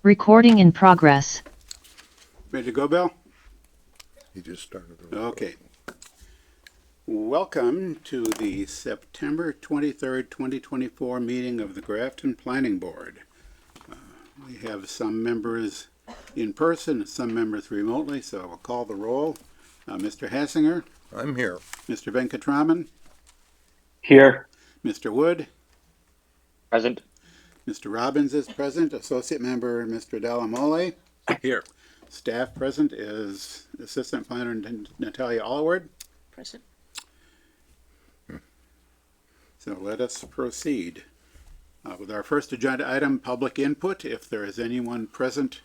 Recording in progress. Ready to go, Bill? He just started. Okay. Welcome to the September 23rd, 2024 meeting of the Grafton Planning Board. We have some members in person and some members remotely, so I'll call the roll. Mr. Hassinger, I'm here. Mr. Venkatraman, Here. Mr. Wood, Present. Mr. Robbins is present, Associate Member Mr. Delamole. Here. Staff present is Assistant Planner Natalia Allward. Present. So let us proceed with our first agenda item, public input. If there is anyone present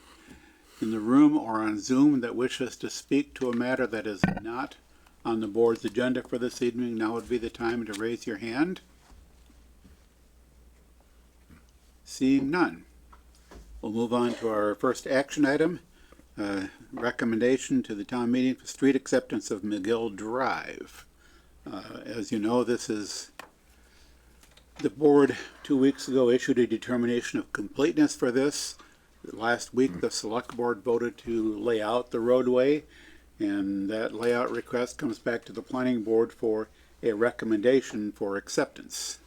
in the room or on Zoom that wishes to speak to a matter that is not on the board's agenda for this evening, now would be the time to raise your hand. Seeing none, we'll move on to our first action item, recommendation to the town meeting for street acceptance of McGill Drive. As you know, this is the board 2 weeks ago issued a determination of completeness for this. Last week, the select board voted to lay out the roadway, and that layout request comes back to the planning board for a recommendation for acceptance.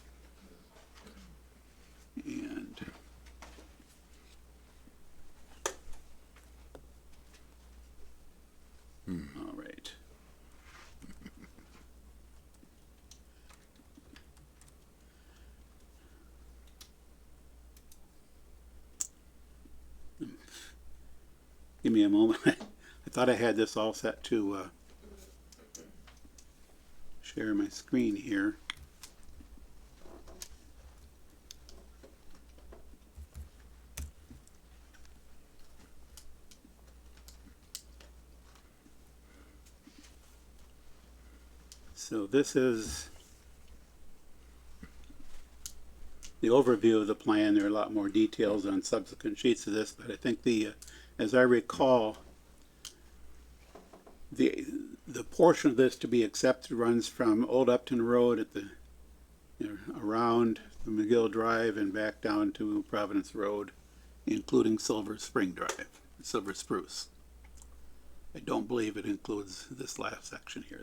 And all right. Give me a moment. I thought I had this all set to share my screen here. So this is the overview of the plan. There are a lot more details on subsequent sheets of this, but I think as I recall, the portion of this to be accepted runs from Old Upton Road at the around the McGill Drive and back down to Providence Road, including Silver Spring Drive, Silver Spruce. I don't believe it includes this last section here.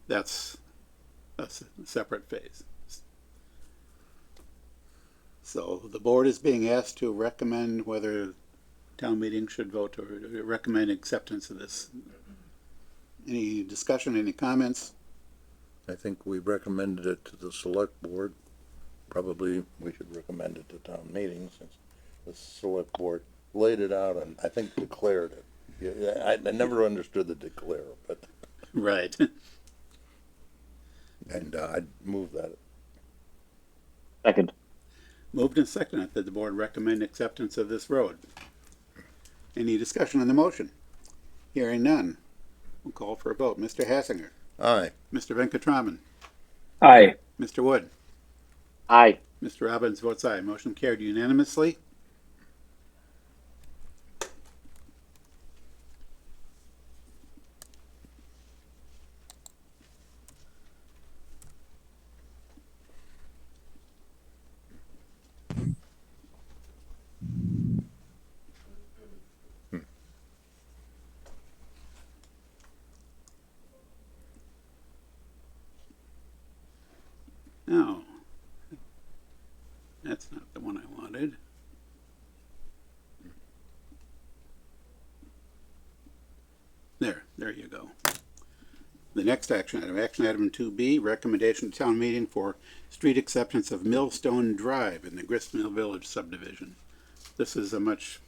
That's a separate phase. So the board is being asked to recommend whether town meeting should vote to recommend acceptance of this. Any discussion, any comments? I think we recommended it to the select board. Probably we should recommend it to town meeting since the select board laid it out and I think declared it. Yeah, I never understood the declare, but. Right. And I'd move that. Second. Moved and seconded that the board recommend acceptance of this road. Any discussion on the motion? Hearing none. We'll call for a vote. Mr. Hassinger. Aye. Mr. Venkatraman. Aye. Mr. Wood. Aye. Mr. Robbins votes aye. Motion carried unanimously. No, that's not the one I wanted. There you go. The next action item 2B, recommendation to town meeting for street acceptance of Millstone Drive in the Gristmill Village subdivision. This is a much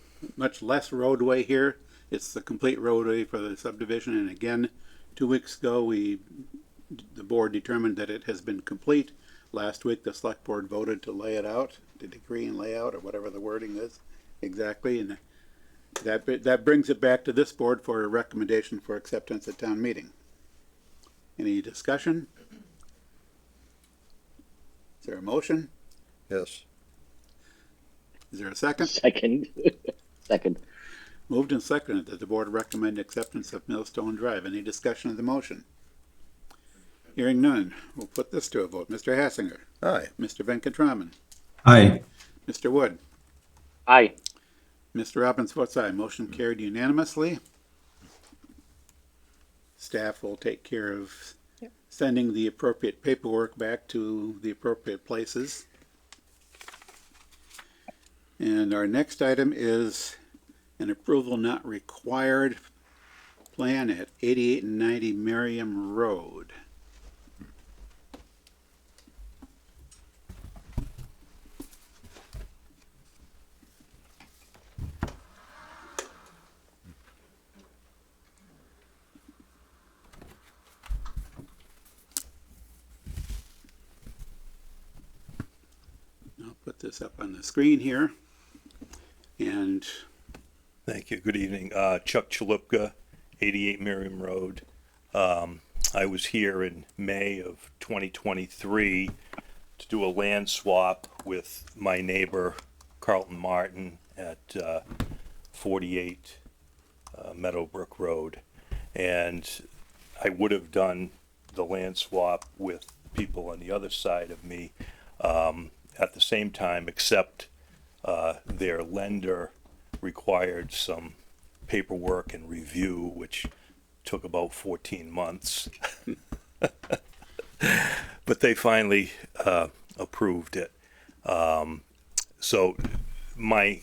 less roadway here. It's the complete roadway for the subdivision, and again, 2 weeks ago, the board determined that it has been complete. Last week, the select board voted to lay it out, to decree and lay out, or whatever the wording is exactly, and that brings it back to this board for a recommendation for acceptance at town meeting. Any discussion? Is there a motion? Yes. Is there a second? Second. Second. Moved and seconded that the board recommend acceptance of Millstone Drive. Any discussion of the motion? Hearing none, we'll put this to a vote. Mr. Hassinger. Aye. Mr. Venkatraman. Aye. Mr. Wood. Aye. Mr. Robbins votes aye. Motion carried unanimously. Staff will take care of sending the appropriate paperwork back to the appropriate places. And our next item is an approval not required plan at 88 and 90 Merriam Road. I'll put this up on the screen here. And Thank you. Good evening. Chuck Chalupka, 88 Miriam Road. I was here in May of 2023 to do a land swap with my neighbor Carlton Martin at 48 Meadowbrook Road. And I would have done the land swap with people on the other side of me at the same time, except their lender required some paperwork and review, which took about 14 months. But they finally approved it. So my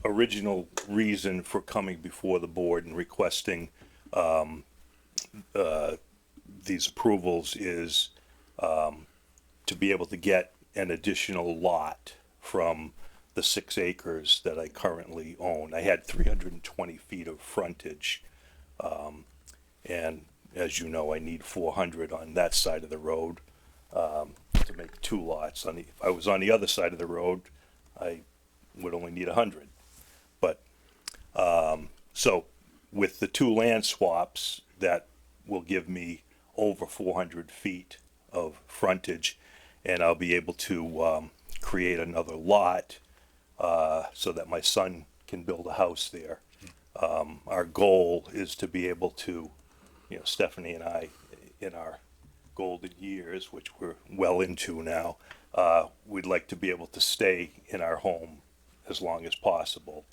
original reason for coming before the board and requesting these approvals is to be able to get an additional lot from the 6 acres that I currently own. I had 320 feet of frontage, and as you know, I need 400 on that side of the road to make 2 lots. If I was on the other side of the road, I would only need 100. But so with the 2 land swaps, that will give me over 400 feet of frontage, and I'll be able to create another lot so that my son can build a house there. Our goal is to be able to, Stephanie and I, in our golden years, which we're well into now, we'd like to be able to stay in our home as long as possible.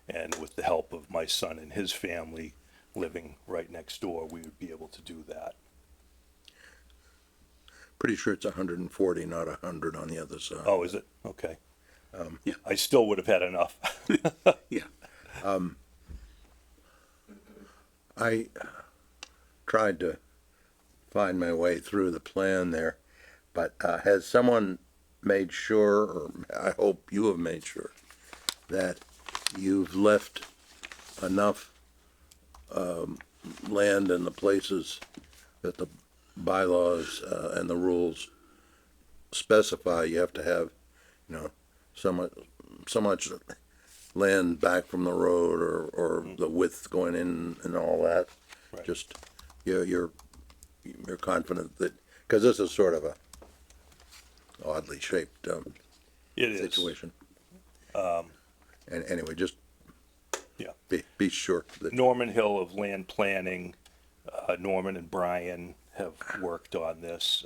And with the help of my son and his family living right next door, we would be able to do that. Pretty sure it's 140, not 100 on the other side. Oh, is it? Okay. Yeah. I still would have had enough. yeah, I tried to find my way through the plan there, but has someone made sure, or I hope you have made sure, that you've left enough land in the places that the bylaws and the rules specify you have to have, so much land back from the road or the width going in and all that. Right. Just you're confident that, because this is sort of a oddly shaped It is. situation. And anyway, just Yeah. be sure that Norman Hill of Land Planning, Norman and Brian have worked on this.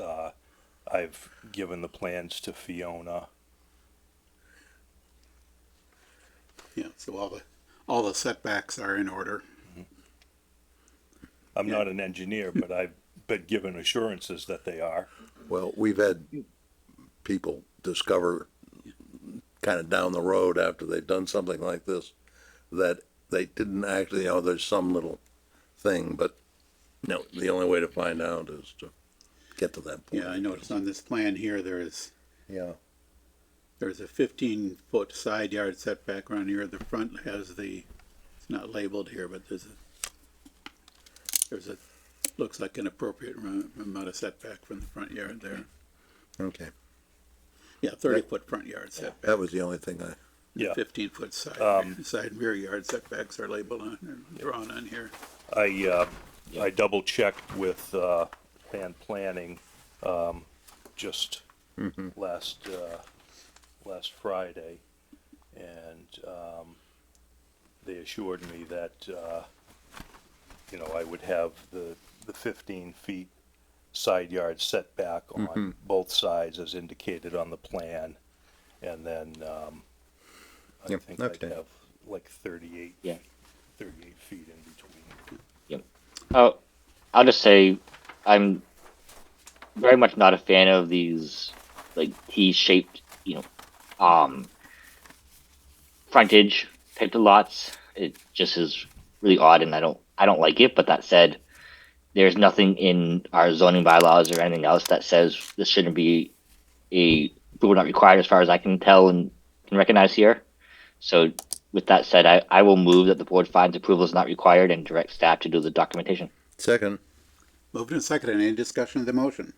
I've given the plans to Fiona. yeah. So all the setbacks are in order. I'm not an engineer, but I've been given assurances that they are. well, we've had people discover kind of down the road after they've done something like this that they didn't actually, there's some little thing, but no, the only way to find out is to get to that point. Yeah, I noticed on this plan here there's Yeah, a 15-foot side yard setback around here. The front has it's not labeled here, but there's a looks like an appropriate amount of setback from the front yard there. okay. Yeah, 30-foot front yard setback. That was the only thing Yeah. 15-foot side and rear yard setbacks are labeled on, or drawn on here. I double checked with land planning just last Friday, and they assured me that I would have the 15 feet side yard setback on both sides as indicated on the plan, and then I Yep, think I'd okay. have like 38, Yeah. 38 feet in between. Oh, I'll just say I'm very much not a fan of these like T-shaped, frontage type of lots. It just is really odd, and I don't like it. But that said, there's nothing in our zoning bylaws or anything else that says this shouldn't be a approval not required, as far as I can tell and can recognize here. So, with that said, I will move that the board finds approval is not required and direct staff to do the documentation. Second. Moved and seconded. Any discussion of the motion?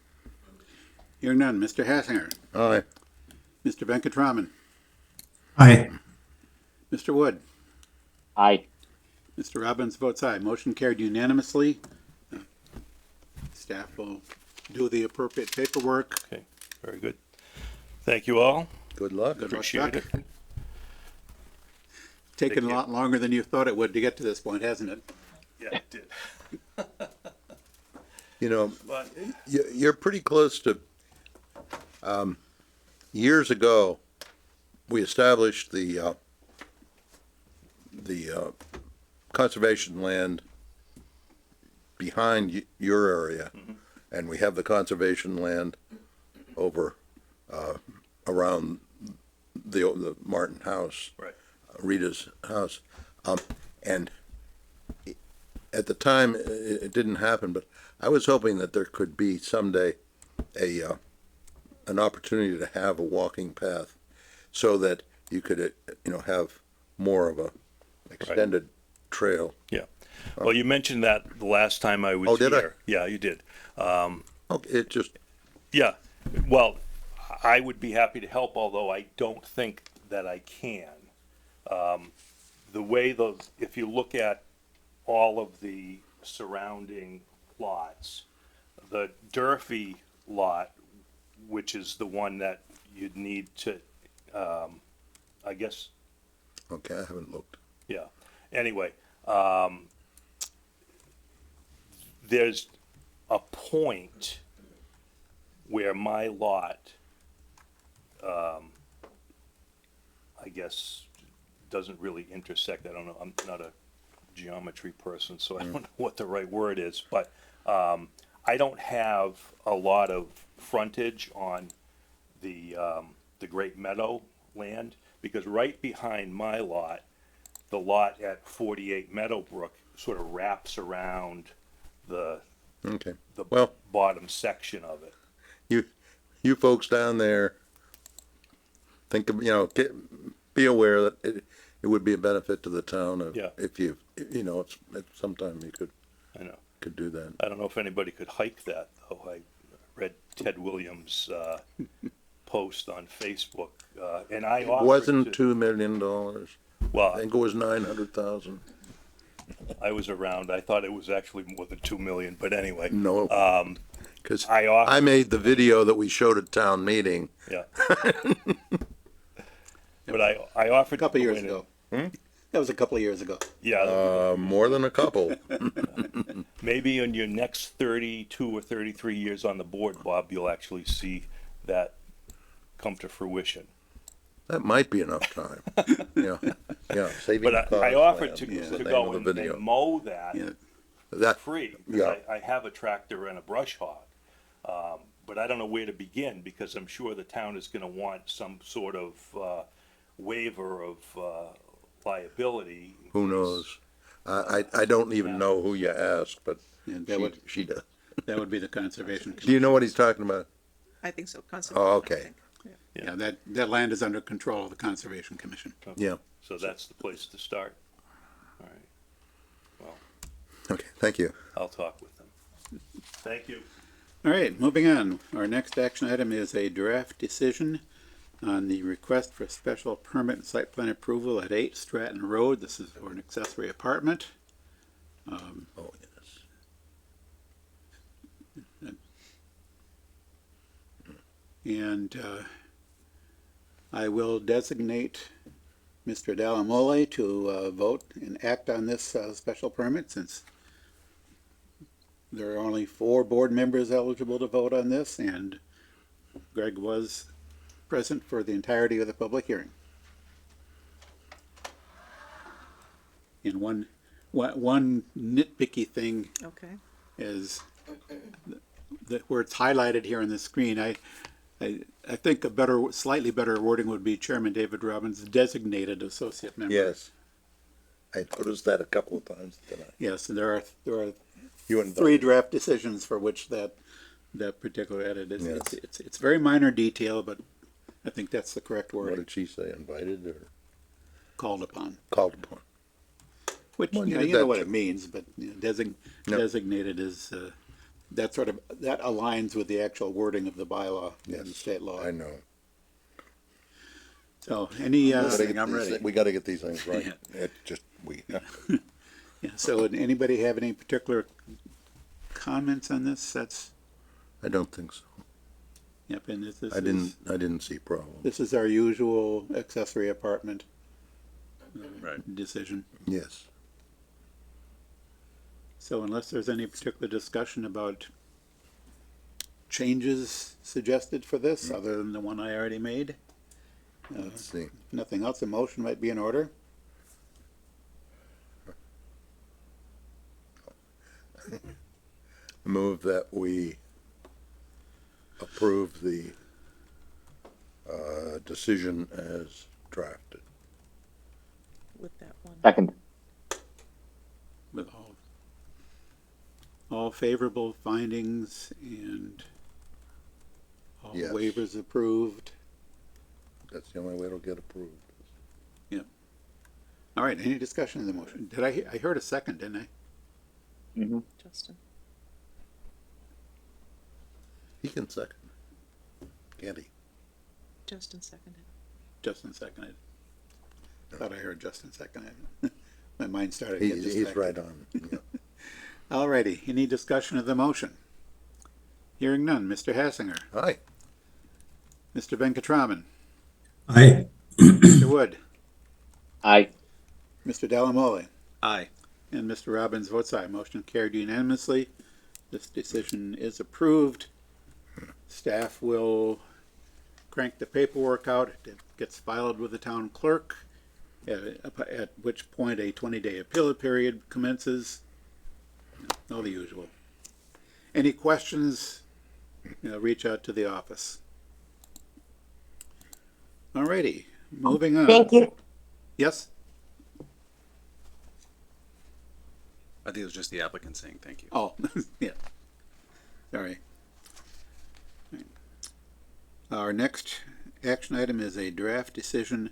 Hearing none. Mr. Hassinger. Aye. Mr. Venkatraman. Aye. Mr. Wood. Aye. Mr. Robbins votes aye. Motion carried unanimously. Staff will do the appropriate paperwork. Okay, very good. Thank you all. Good luck. Good luck, Appreciate Chuck. it. Taken a Thank you. lot longer than you thought it would to get to this point, hasn't it? Yeah, it did. You know, But, you're pretty close to, years ago, we established the conservation land behind your area, and we have the conservation land over, around the Martin house. right, Rita's house. And at the time, it didn't happen, but I was hoping that there could be someday an opportunity to have a walking path so that you could, have more of a extended trail. yeah. Well, you mentioned that the last time I was Oh, did I? here. Yeah, you did. Okay, it just, Yeah, well, I would be happy to help, although I don't think that I can. The way those, if you look at all of the surrounding lots, the Durfee lot, which is the one that you'd need to, I guess, okay, I haven't looked. yeah. Anyway, there's a point where my lot, I guess, doesn't really intersect. I don't know. I'm not a geometry person, so I don't know what the right word is. But I don't have a lot of frontage on the Great Meadow land, because right behind my lot, the lot at 48 Meadowbrook sort of wraps around the Okay, the well, bottom section of it. you folks down there, think of, be aware that it would be a benefit to the town of, Yeah. if it's sometime you I know. could do that. I don't know if anybody could hike that, though. I read Ted Williams' post on Facebook, and I It offered wasn't to, $2 million. I well, think it was 900,000. I was around. I thought it was actually more than 2 million, but anyway, No, because I offered. I made the video that we showed at town meeting. Yeah. But I offered A couple to go years in ago. and- That was a couple of years ago. Yeah, More than a couple. maybe in your next 32 or 33 years on the board, Bob, you'll actually see that come to fruition. That might be enough time. Yeah, saving But costs. I offered to, is the to name go of the and video. mow that Yeah. That, free. 'Cause Yeah. I have a tractor and a brush hog. But I don't know where to begin, because I'm sure the town is gonna want some sort of waiver of liability. in who case- knows? I don't even know who you asked, but Yeah, that would, she does. that would be the Conservation Do you Commission. know what he's talking about? I think so. Oh, okay. Yeah, that land is under control of the Conservation Commission. Yeah, So that's the place to start. All right. Well, okay, thank you. I'll talk with them. Thank you. All right, moving on. Our next action item is a draft decision on the request for special permit and site plan approval at 8 Stratton Road. This is for an accessory apartment. Oh, yes. And I will designate Mr. Dalamole to vote and act on this special permit, since there are only 4 board members eligible to vote on this, and Greg was present for the entirety of the public hearing. And one nitpicky thing Okay. is where it's highlighted here on the screen. I think slightly better wording would be Chairman David Robbins, designated associate member. Yes. I noticed that a couple of times tonight. Yes, and there are You and three draft decisions for which that particular edit is. Yes. It's very minor detail, but I think that's the correct What wording. did she say, invited or Called upon. called upon? Which, Well, you know, yeah, you know that- what it means, but you know, No. designated is, that aligns with the actual wording of the bylaw in Yes, state law. I know. So, any, I'm ready. We gotta get these things right. Yeah. It just, yeah, so anybody have any particular comments on this? I don't think so. Yep, and this I didn't see problems. This is our usual accessory apartment Right. decision. Yes. So unless there's any particular discussion about changes suggested for this, other than the one I already made, Let's see. nothing else, a motion might be in order. Move that we approve the decision as drafted. With that one. Second. With all favorable findings and all Yes. waivers approved. That's the only way it'll get approved. All right, any discussion of the motion? Did I heard a second, didn't I? Justin. He can second. Can't he? Justin seconded. Justin seconded. Thought I heard Justin seconded. My mind started to get He's distracted. right on. Yeah. All righty, any discussion of the motion? Hearing none, Mr. Hassinger, Aye. Mr. Venkatraman, Aye. Mr. Wood, Aye. Mr. Delamole, Aye. and Mr. Robbins votes aye. Motion carried unanimously. This decision is approved. Staff will crank the paperwork out. It gets filed with the town clerk, at which point a 20-day appeal period commences. All the usual. Any questions, reach out to the office. All righty, moving on. Thank you. Yes? I think it was just the applicant saying thank you. Oh, yeah. Sorry. Our next action item is a draft decision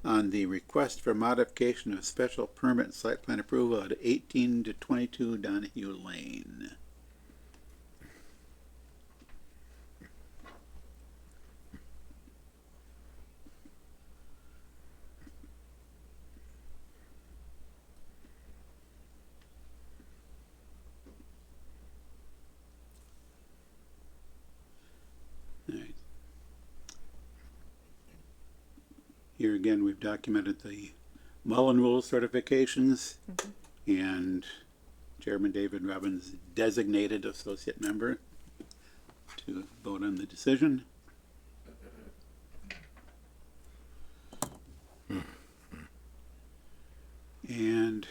on the request for modification of special permit and site plan approval at 18 to 22 Donahue Lane. All right. Here again, we've documented the Mullen Rule certifications and Chairman David Robbins designated associate member to vote on the decision. And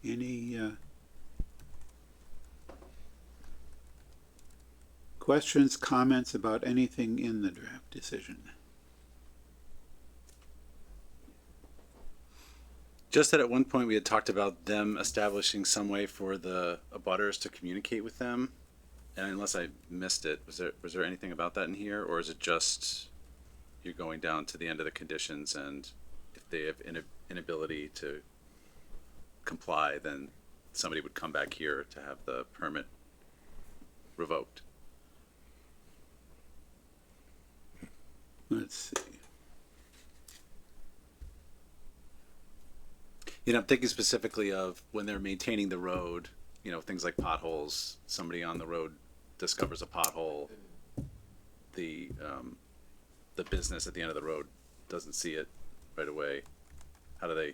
any questions, comments about anything in the draft decision? Just that at one point we had talked about them establishing some way for the abutters to communicate with them. And unless I missed it, was there anything about that in here, or is it just you're going down to the end of the conditions, and if they have inability to comply, then somebody would come back here to have the permit revoked? Let's see. I'm thinking specifically of when they're maintaining the road, things like potholes, somebody on the road discovers a pothole, the business at the end of the road doesn't see it right away. How do they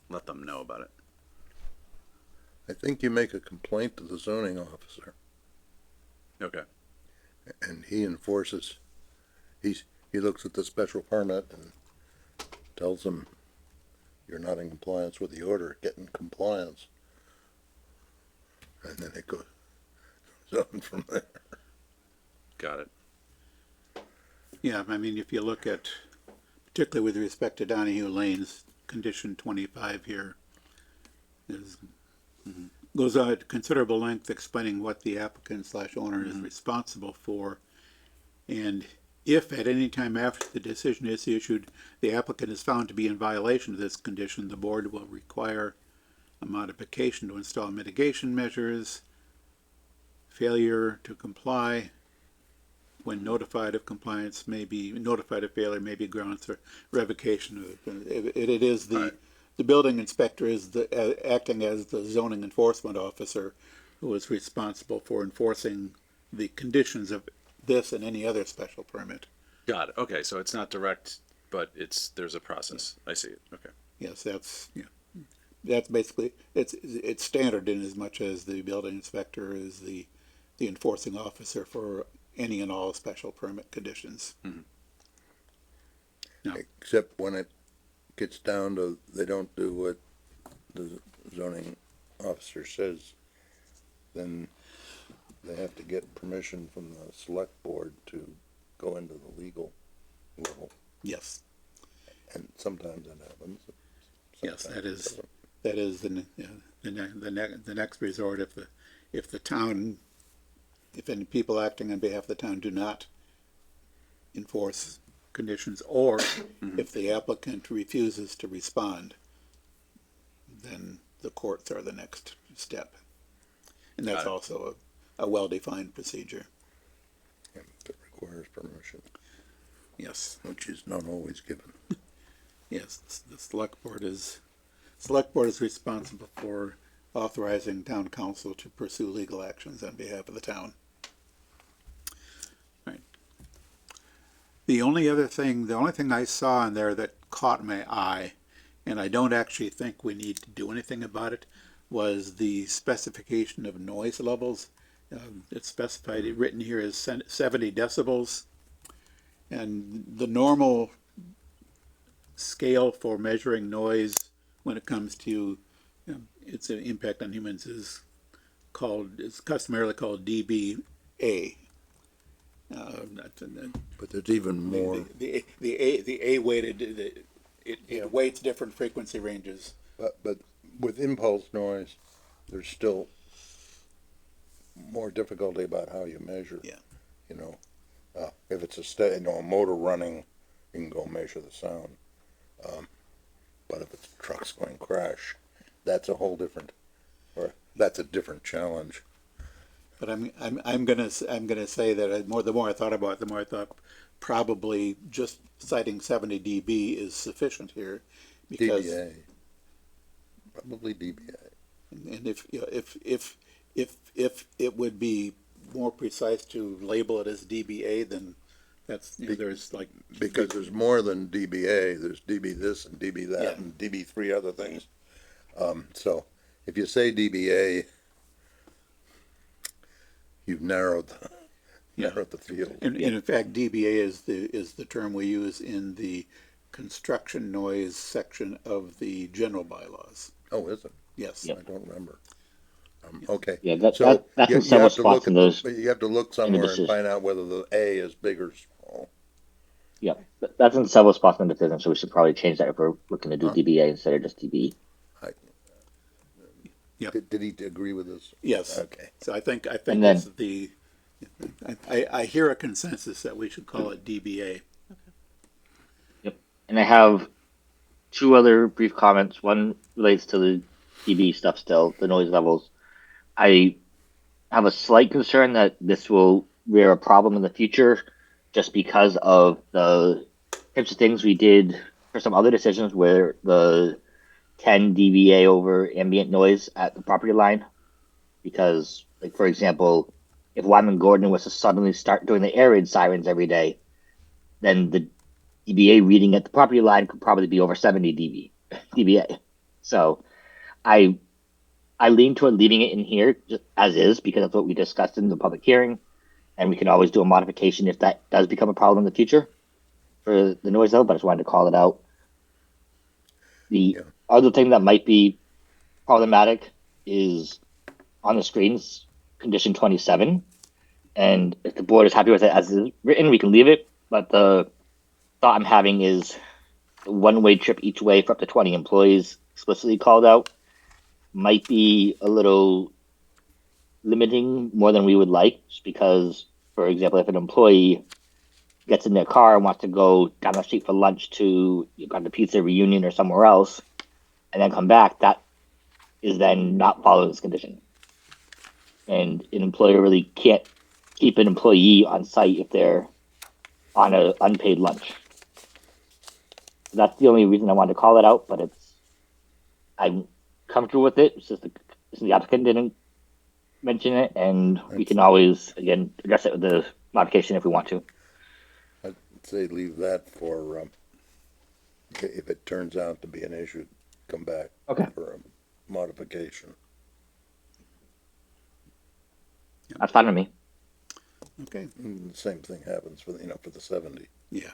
let them know about it? I think you make a complaint to the zoning officer Okay. and he enforces, he he looks at the special permit and tells them you're not in compliance with the order, get in compliance. And then it goes on from there. Got it. Yeah, I mean, if you look at, particularly with respect to Donahue Lane's condition 25 here, is, goes on at considerable length explaining what the applicant slash owner is responsible for. And if at any time after the decision is issued, the applicant is found to be in violation of this condition, the board will require a modification to install mitigation measures. Failure to comply, when notified of compliance, may be notified of failure, may be grounds for revocation of it. It is the, Right. the building inspector is acting as the zoning enforcement officer who is responsible for enforcing the conditions of this and any other special permit. Got it. Okay, so it's not direct, but there's a process. I see it. Okay. Yes, that's, yeah. That's basically, it's standard in as much as the building inspector is the enforcing officer for any and all special permit conditions. Except when it gets down to, they don't do what the zoning officer says, then they have to get permission from the select board to go into the legal level. Yes, And sometimes that happens. yes, Sometimes that it is, doesn't. that is the next resort if the town, if any people acting on behalf of the town do not enforce conditions, or if the applicant refuses to respond, then the courts are the next step. And that's Got it. also a well-defined procedure. Yeah, it requires permission, Yes, which is not always given. yes, the select board is responsible for authorizing town council to pursue legal actions on behalf of the town. Right. The only thing I saw in there that caught my eye, and I don't actually think we need to do anything about it, was the specification of noise levels. It's specified, written here as 70 decibels. And the normal scale for measuring noise when it comes to its impact on humans is customarily called dBA. But there's even more, The A weighted, it weights different frequency ranges. but with impulse noise, there's still more difficulty about how you measure. Yeah. You know, if it's a motor running, you can go measure the sound. But if it's trucks going crash, that's a whole different, or that's a different challenge. But I'm gonna say that the more I thought about it, the more I thought probably just citing 70 dB is sufficient here, because DBA, probably DBA. and if it would be more precise to label it as dBA, then that's, there's like. Because there's more than DBA, there's DB this and DB that Yeah. and DB three other things. So if you say DBA, you've narrowed the field. And in fact, dBA is the term we use in the construction noise section of the general bylaws. Oh, is it? Yes. I don't remember. Okay. Yeah, that's So in you several have to look spots in at those. you have to look somewhere and decision. find out whether the A is big or small. Yeah, that's in several spots in the decision, so we should probably change that if we're looking to do DBA instead of just DB. Did he agree with this? Yes. Okay. So I think And then- this is I hear a consensus that we should call it DBA. And I have two other brief comments. One relates to the DB stuff still, the noise levels. I have a slight concern that this will rear a problem in the future just because of the types of things we did for some other decisions where the 10 dBA over ambient noise at the property line. Because, like, for example, if Wyman Gordon was to suddenly start doing the air raid sirens every day, then the dBA reading at the property line could probably be over 70 dBA. So I lean toward leaving it in here just as is because that's what we discussed in the public hearing, and we can always do a modification if that does become a problem in the future. for the noise level, but I just wanted to call it out. The Yeah. other thing that might be problematic is on the screens, condition 27. And if the board is happy with it as is written, we can leave it. But the thought I'm having is the one-way trip each way for up to 20 employees explicitly called out might be a little limiting more than we would like, just because, for example, if an employee gets in their car and wants to go down the street for lunch to the pizza reunion or somewhere else, and then come back, that is then not following this condition. And an employer really can't keep an employee on site if they're on an unpaid lunch. That's the only reason I wanted to call it out, but I'm comfortable with it. It's just the applicant didn't mention it, and we can always, again, address it with the modification if we want to. I'd say leave that for, if it turns out to be an issue, come back Okay. for a modification. That's fine with me. Okay, And the same thing happens for, for the 70. yeah.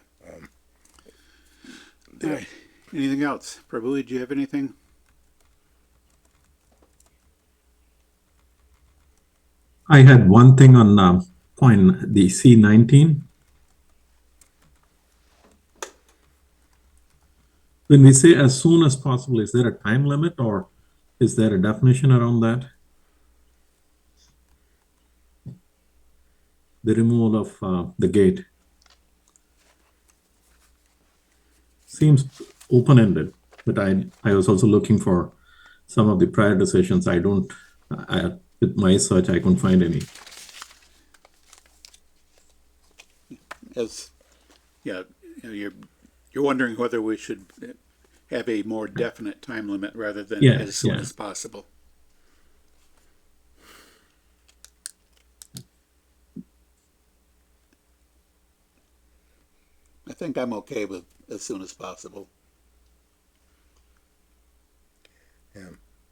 All right, anything else? Prabhu, do you have anything? I had one thing on point the C19. When we say as soon as possible, is there a time limit or is there a definition around that? The removal of the gate seems open-ended, but I was also looking for some of the prior decisions. With my search, I couldn't find any. Yeah, you're wondering whether we should have a more definite time limit rather than Yeah, as soon yeah. as possible. I think I'm okay with as soon as possible.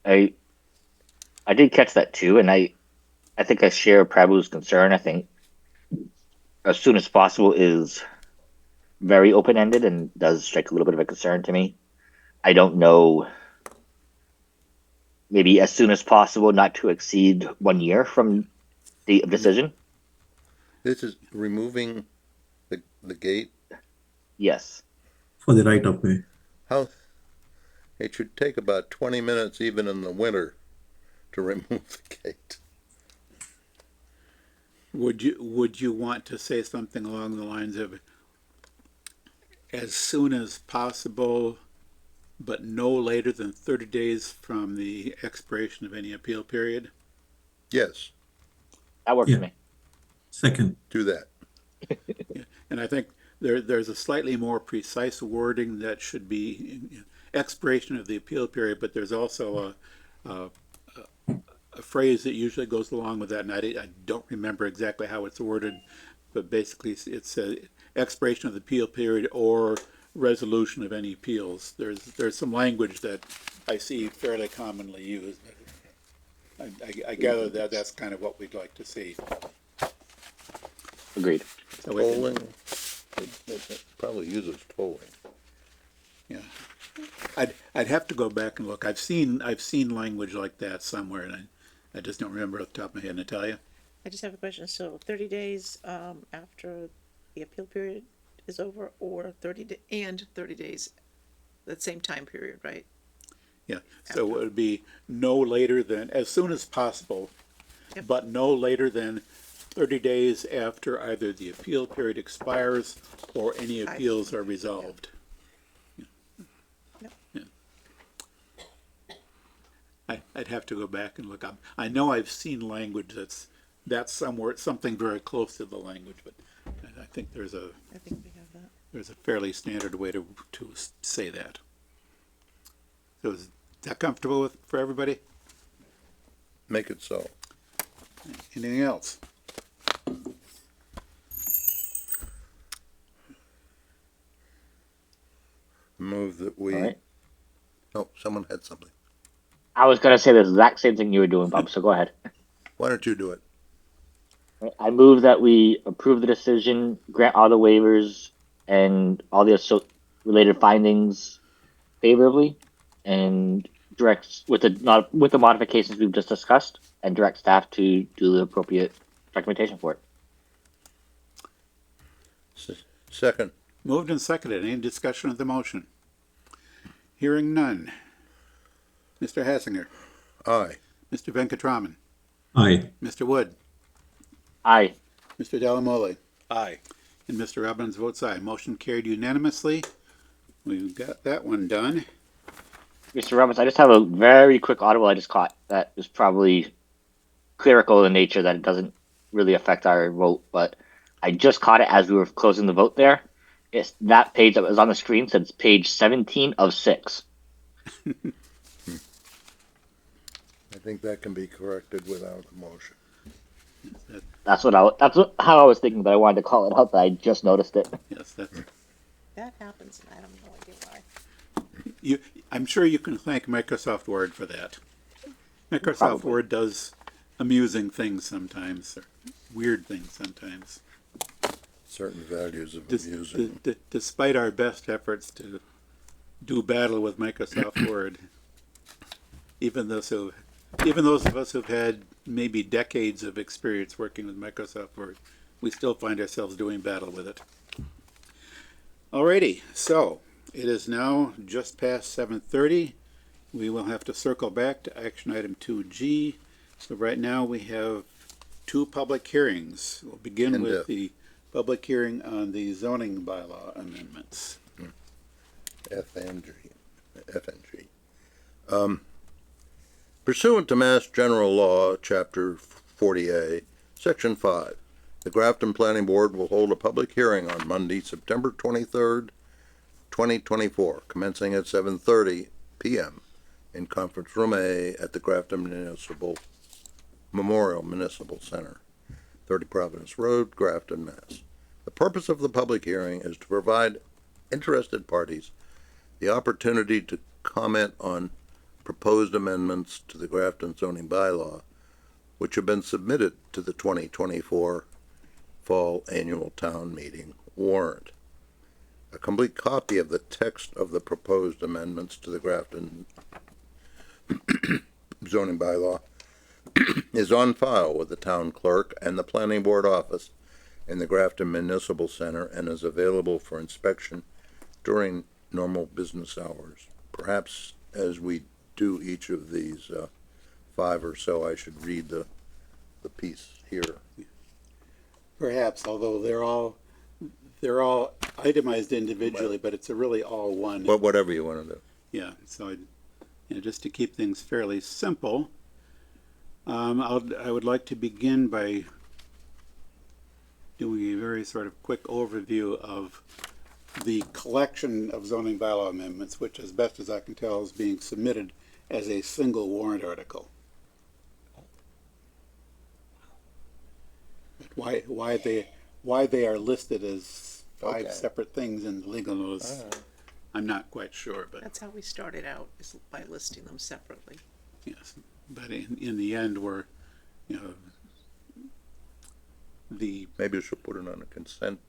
I did catch that too, and I think I share Prabhu's concern. I think as soon as possible is very open-ended and does strike a little bit of a concern to me. I don't know, maybe as soon as possible, not to exceed 1 year from date of decision. This is removing the gate. Yes. For the right of way. How, it should take about 20 minutes even in the winter to remove the gate. Would you want to say something along the lines of as soon as possible, but no later than 30 days from the expiration of any appeal period? Yes, That works Yeah. for me. Second, do that. And I think there's a slightly more precise wording that should be expiration of the appeal period, but there's also a phrase that usually goes along with that, and I don't remember exactly how it's worded, but basically it's a expiration of the appeal period or resolution of any appeals. There's some language that I see fairly commonly used. I gather that that's kind of what we'd like to see. Agreed. So we can- Tolling, it probably uses tolling. Yeah, I'd have to go back and look. I've seen language like that somewhere, and I just don't remember off the top of my head, Natalia. I just have a question. So 30 days after the appeal period is over, or 30 days, that same time period, right? Yeah, so it would be no later than, as soon as possible, Yep. but no later than 30 days after either the appeal period expires or any appeals are resolved. Yep. Yeah. I'd have to go back and look up. I know I've seen language that's somewhere, something very close to the language, but I think there's a I think we have that. fairly standard way to say that. So is that comfortable for everybody? Make it so. Anything else? Move that we, All right. oh, someone had something. I was going to say the exact same thing you were doing, Bob, so go ahead. Why don't you do it? I move that we approve the decision, grant all the waivers, and all the related findings favorably, and directs with the not with the modifications we've just discussed, and direct staff to do the appropriate documentation for it. Second, Moved and seconded. Any discussion of the motion? Hearing none. Mr. Hassinger, aye. Mr. Venkatraman, Aye. Mr. Wood, Aye. Mr. Delamole, Aye. and Mr. Robbins votes aye. Motion carried unanimously. We've got that one done. Mr. Roberts, I just have a very quick audible I just caught that is probably clerical in nature, that it doesn't really affect our vote, but I just caught it as we were closing the vote there. It's that page that was on the screen said it's page 17 of 6. I think that can be corrected without a motion. That's how I was thinking, but I wanted to call it out that I just noticed it. Yes, that's, That happens, and I have no idea why. I'm sure you can thank Microsoft Word for that. Microsoft Probably. Word does amusing things sometimes, or weird things sometimes. Certain values of Des- amusing. Despite our best efforts to do battle with Microsoft Word, even those of us who've had maybe decades of experience working with Microsoft Word, we still find ourselves doing battle with it. Alrighty, so it is now just past 7:30. We will have to circle back to action item 2G. So right now we have two public hearings. We'll begin And, with the public hearing on the zoning bylaw amendments. F and G. Pursuant to Mass General Law, Chapter 40A, Section 5, the Grafton Planning Board will hold a public hearing on Monday, September 23rd, 2024, commencing at 7:30 p.m. in Conference Room A at the Grafton Memorial Municipal Center, 30 Providence Road, Grafton, Mass. The purpose of the public hearing is to provide interested parties the opportunity to comment on proposed amendments to the Grafton zoning bylaw, which have been submitted to the 2024 Fall Annual Town Meeting warrant. A complete copy of the text of the proposed amendments to the Grafton zoning bylaw is on file with the town clerk and the planning board office in the Grafton Municipal Center and is available for inspection during normal business hours. Perhaps as we do each of these 5 or so, I should read the piece here. Perhaps, although they're all itemized individually, but it's a really all one. But whatever you want to do. Yeah, so just to keep things fairly simple, I would like to begin by doing a very sort of quick overview of the collection of zoning bylaw amendments, which, as best as I can tell, is being submitted as a single warrant article. But why they are listed as 5 Okay. separate things in the legal notice, I'm not quite sure, but That's how we started out, is by listing them separately. yes. But in the end, we're, the Maybe we should put it on a consent.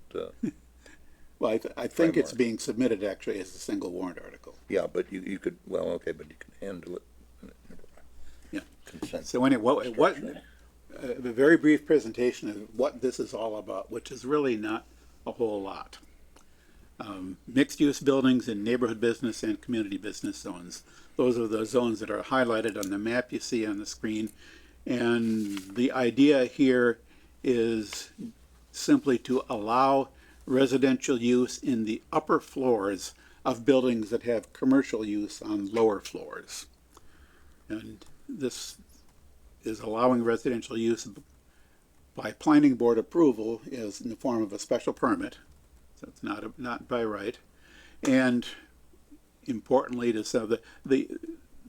well, I think it's Framework. being submitted actually as a single warrant article. Yeah, but you could, well, okay, but you can handle it. Yeah. Consent. So anyway, a very brief presentation of what this is all about, which is really not a whole lot. Mixed-use buildings in neighborhood business and community business zones. Those are the zones that are highlighted on the map you see on the screen. And the idea here is simply to allow residential use in the upper floors of buildings that have commercial use on lower floors. And this is allowing residential use by planning board approval is in the form of a special permit. So it's not by right. And importantly, the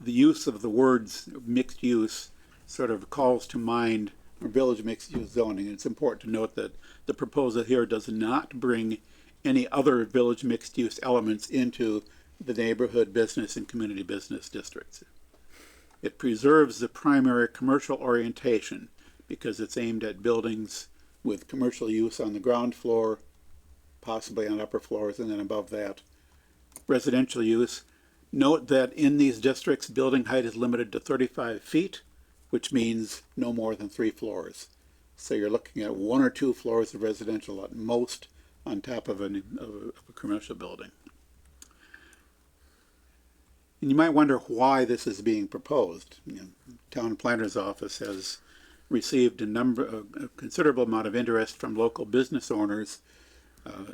use of the words mixed use sort of calls to mind village mixed use zoning. It's important to note that the proposal here does not bring any other village mixed use elements into the neighborhood business and community business districts. It preserves the primary commercial orientation because it's aimed at buildings with commercial use on the ground floor possibly on upper floors, and then above that, residential use. Note that in these districts, building height is limited to 35 feet, which means no more than 3 floors. So you're looking at 1 or 2 floors of residential at most on top of a commercial building. And you might wonder why this is being proposed. You know, Town Planner's Office has received a considerable amount of interest from local business owners,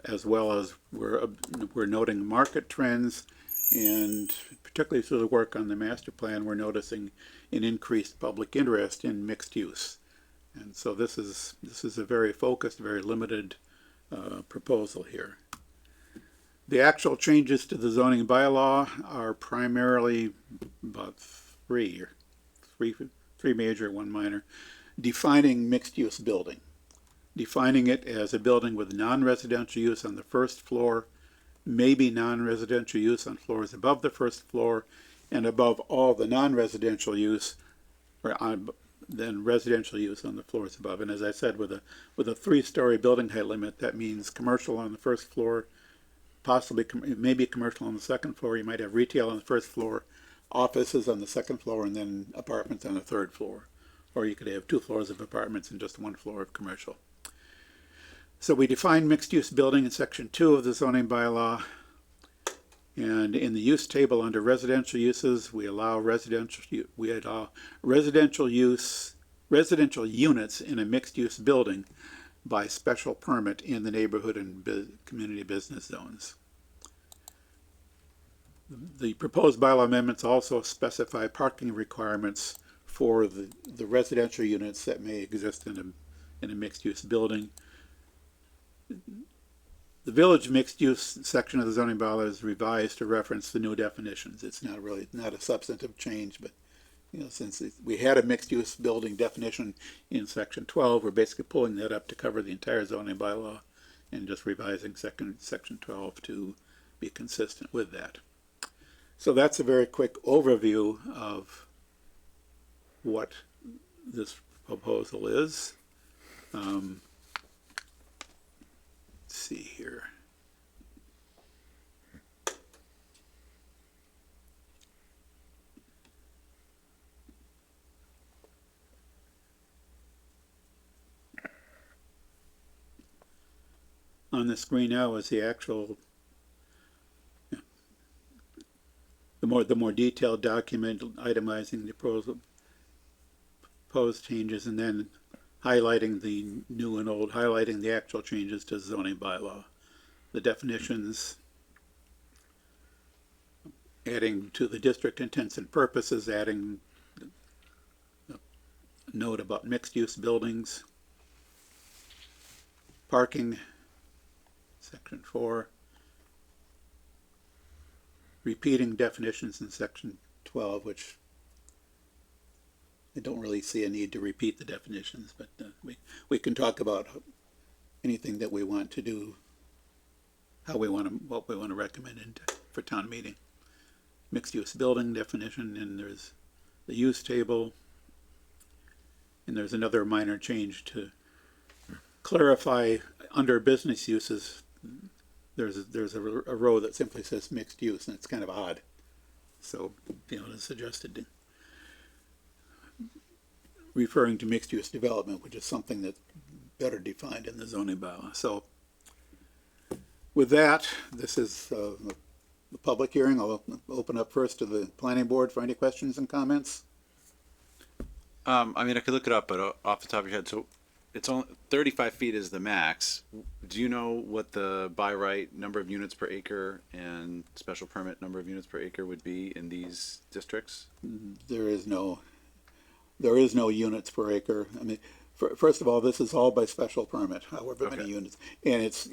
as well as we're noting market trends, and particularly through the work on the master plan, we're noticing an increased public interest in mixed use. And so this is a very focused, very limited proposal here. The actual changes to the zoning bylaw are primarily about three major, 1 minor. Defining mixed-use building. Defining it as a building with non-residential use on the first floor, maybe non-residential use on floors above the first floor, and above all the non-residential use, then residential use on the floors above. And as I said, with a 3-story building height limit, that means commercial on the first floor, possibly maybe commercial on the second floor. You might have retail on the first floor, offices on the second floor, and then apartments on the third floor. Or you could have 2 floors of apartments and just 1 floor of commercial. So we define mixed-use building in section 2 of the zoning bylaw. And in the use table under residential uses, we allow residential units in a mixed-use building by special permit in the neighborhood and community business zones. The proposed bylaw amendments also specify parking requirements for the residential units that may exist in a mixed-use building. The village mixed-use section of the zoning bylaw is revised to reference the new definitions. It's not a substantive change, but since we had a mixed-use building definition in section 12, we're basically pulling that up to cover the entire zoning bylaw and just revising section 12 to be consistent with that. So that's a very quick overview of what this proposal is. Let's see here. On the screen now is the actual, the more detailed document itemizing the proposed changes, and then highlighting the new and old, highlighting the actual changes to the zoning bylaw, the definitions, adding to the district intents and purposes, adding a note about mixed-use buildings, parking, section 4, repeating definitions in section 12, which I don't really see a need to repeat the definitions, but we can talk about anything that we want to do, what we want to recommend for town meeting. Mixed-use building definition, and there's the use table, and there's another minor change to clarify under business uses. There's a row that simply says mixed use, and it's kind of odd. So, it's suggested referring to mixed use development, which is something that's better defined in the zoning bylaw. So, with that, this is the public hearing. I'll open up first to the planning board for any questions and comments. I could look it up, but off the top of your head, so it's only 35 feet is the max. Do you know what the by right number of units per acre and special permit number of units per acre would be in these districts? There is no units per acre. First of all, this is all by special permit, however many units. And it's,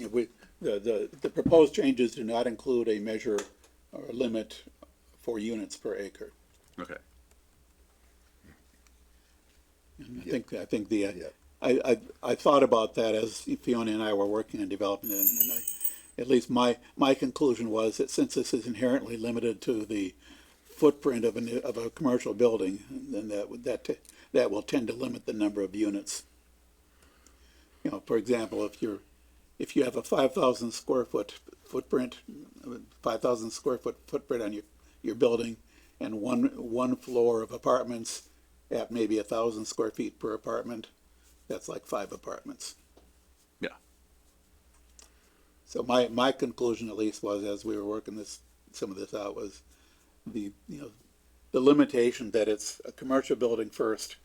the proposed changes do not include a measure or a limit for units per acre. Okay. I think I thought about that as Fiona and I were working on developing it, and at least my conclusion was that since this is inherently limited to the footprint of a commercial building, then that will tend to limit the number of units. For example, if you're if you have a 5,000 square foot footprint, 5,000 square foot footprint on your building, and one floor of apartments at maybe 1,000 square feet per apartment, that's like 5 apartments. Yeah. So my conclusion, at least, was as we were working some of this out, was the limitation that it's a commercial building first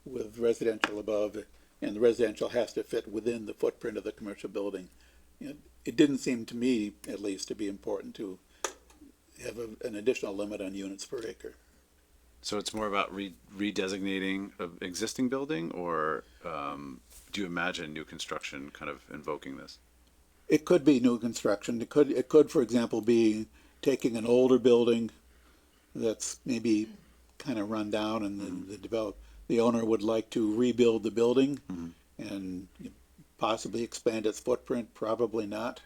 with residential above, and the residential has to fit within the footprint of the commercial building. It didn't seem to me, at least, to be important to have an additional limit on units per acre. So it's more about redesignating an existing building, or do you imagine new construction kind of invoking this? It could be new construction. It could, for example, be taking an older building that's maybe kind of run down, and the owner would like to rebuild the building and possibly expand its footprint, probably not,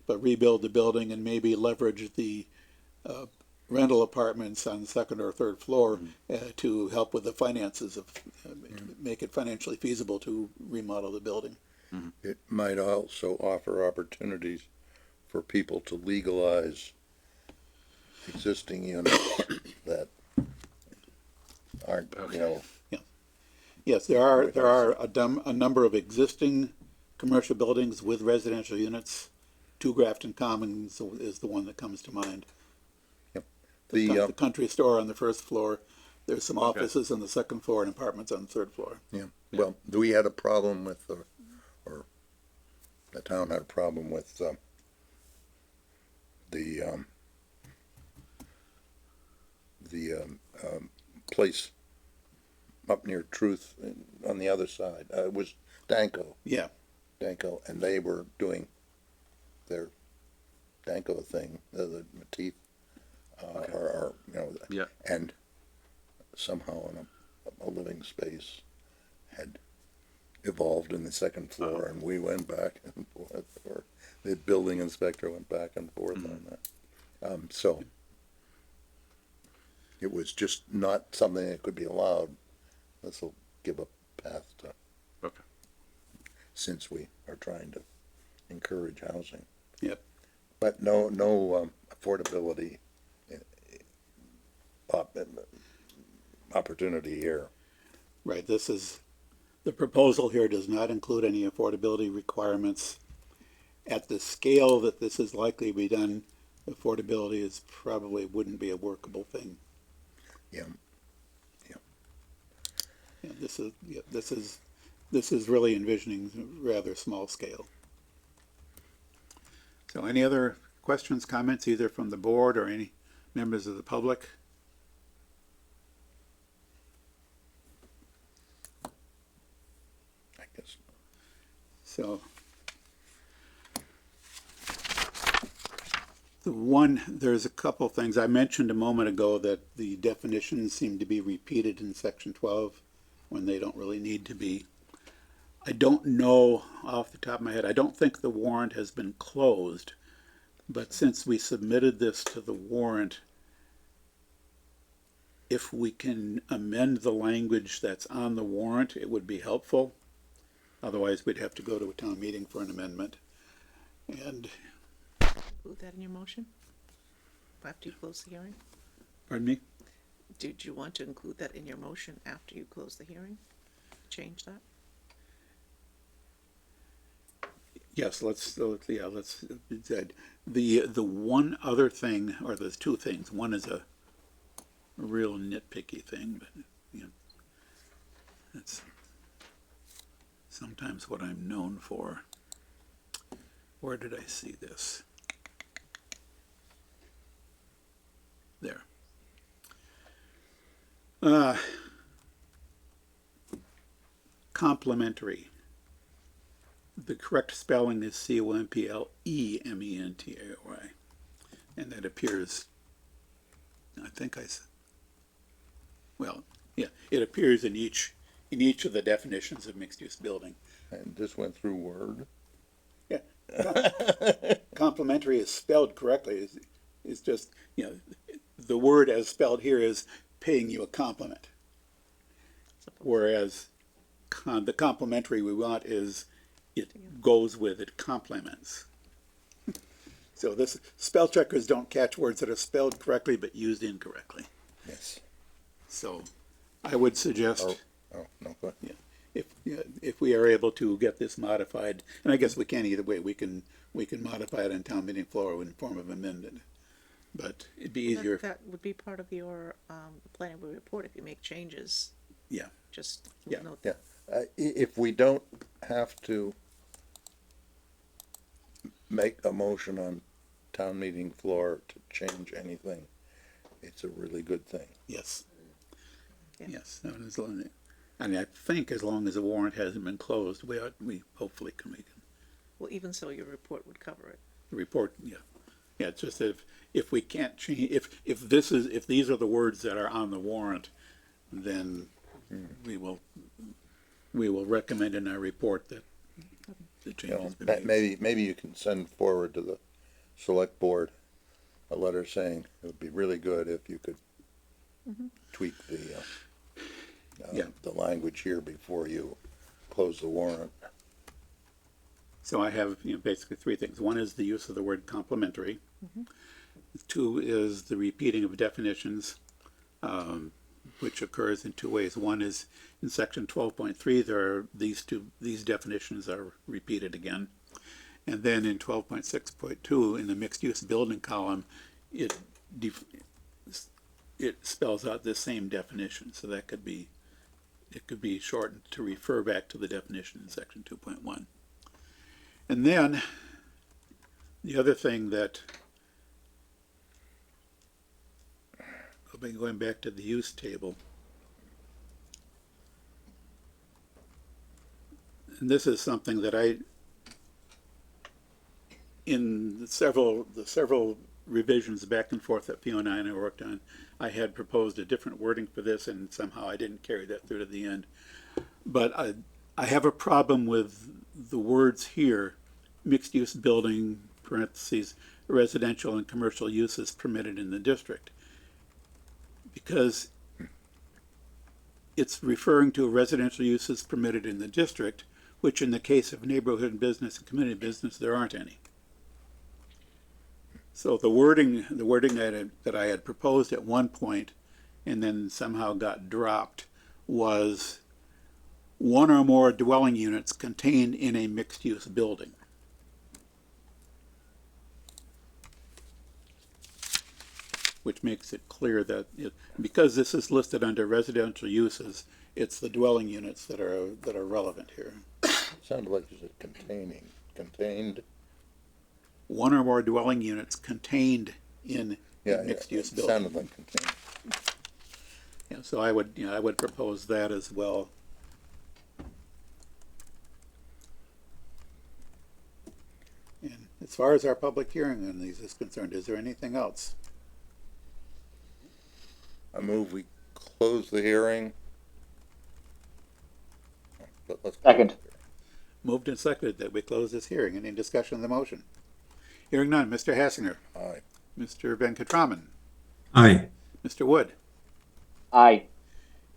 but rebuild the building and maybe leverage the rental apartments on the second or third floor to help with the finances to make it financially feasible to remodel the building. It might also offer opportunities for people to legalize existing units that aren't, you know, Yes, there are a number of existing commercial buildings with residential units. 2 Grafton Commons is the one that comes to mind. The country store on the first floor. There's some offices on the second floor and apartments on the third floor. yeah. Well, we had a problem with, or the town had a problem with the place up near Truth on the other side. It was Danko, Yeah, and they were doing their Danko thing, the Mateeth, or you know, Yeah. and somehow in a living space had evolved in the second floor, and we went back and forth, or the building inspector went back and forth on that. So it was just not something that could be allowed. This will give a path to, Okay. since we are trying to encourage housing. Yep. But no affordability opportunity here. right. The proposal here does not include any affordability requirements. At the scale that this is likely to be done, affordability wouldn't be a workable thing. Yeah. Yeah, this is really envisioning rather small scale. So any other questions, comments, either from the board or any members of the public? I guess. So there's a couple things. I mentioned a moment ago that the definitions seem to be repeated in section 12 when they don't really need to be. I don't know off the top of my head. I don't think the warrant has been closed, but since we submitted this to the warrant, if we can amend the language that's on the warrant, it would be helpful. Otherwise, we'd have to go to a town meeting for an amendment. And, Include that in your motion? After you close the hearing? pardon me? Did you want to include that in your motion after you close the hearing? Change that? Yes, let's the one other thing, or there's 2 things. One is a real nitpicky thing, but that's sometimes what I'm known for. Where did I see this? There. Complementary. The correct spelling is COMPLEMENTARY, and that appears, it appears in each of the definitions of mixed-use building. And this went through Word. Yeah, complementary is spelled correctly. It's just the word as spelled here is paying you a compliment, whereas the complementary we want is it goes with, it complements. So this, spell checkers don't catch words that are spelled correctly but used incorrectly. Yes. So I would suggest, Oh, no, go ahead. if we are able to get this modified, and I guess we can either way, we can modify it on town meeting floor in form of amendment. But it'd be easier, That would be part of your, planning board report if you make changes, yeah. just Yeah. note Yeah. If we don't have to make a motion on town meeting floor to change anything, it's a really good thing. Yes. Yeah. Yes, and I think as long as the warrant hasn't been closed, we hopefully can make it. Well, even so, your report would cover it. The report, yeah. Yeah, it's just that if we can't change, if these are the words that are on the warrant, then we will recommend in our report that the You know, changes be made. maybe you can send forward to the select board a letter saying it would be really good if you could tweak Yeah. the language here before you close the warrant. So I have, basically three things. One is the use of the word complementary. Two is the repeating of definitions, which occurs in two ways. One is in section 12.3, these definitions are repeated again. And then in 12.6.2, in the mixed use building column, it spells out the same definition. So it could be shortened to refer back to the definition in section 2.1. And then the other thing that, going back to the use table, and this is something that in the several revisions back and forth that Fiona and I worked on, I had proposed a different wording for this, and somehow I didn't carry that through to the end. But I have a problem with the words here, mixed-use building, parentheses, residential and commercial uses permitted in the district. Because it's referring to residential uses permitted in the district, which in the case of neighborhood business and community business, there aren't any. So the wording that I had proposed at one point and then somehow got dropped was one or more dwelling units contained in a mixed-use building. Which makes it clear that because this is listed under residential uses, it's the dwelling units that are relevant here. Sounded like you said contained. One or more dwelling units contained in Yeah, a mixed-use it building. sounded like contained. Yeah, so I would propose that as well. And as far as our public hearing on these is concerned, is there anything else? I move we close the hearing. Let's Second. Moved and seconded that we close this hearing. Any discussion of the motion? Hearing none. Mr. Hassinger, Aye. Mr. Venkatraman, Aye. Mr. Wood, Aye.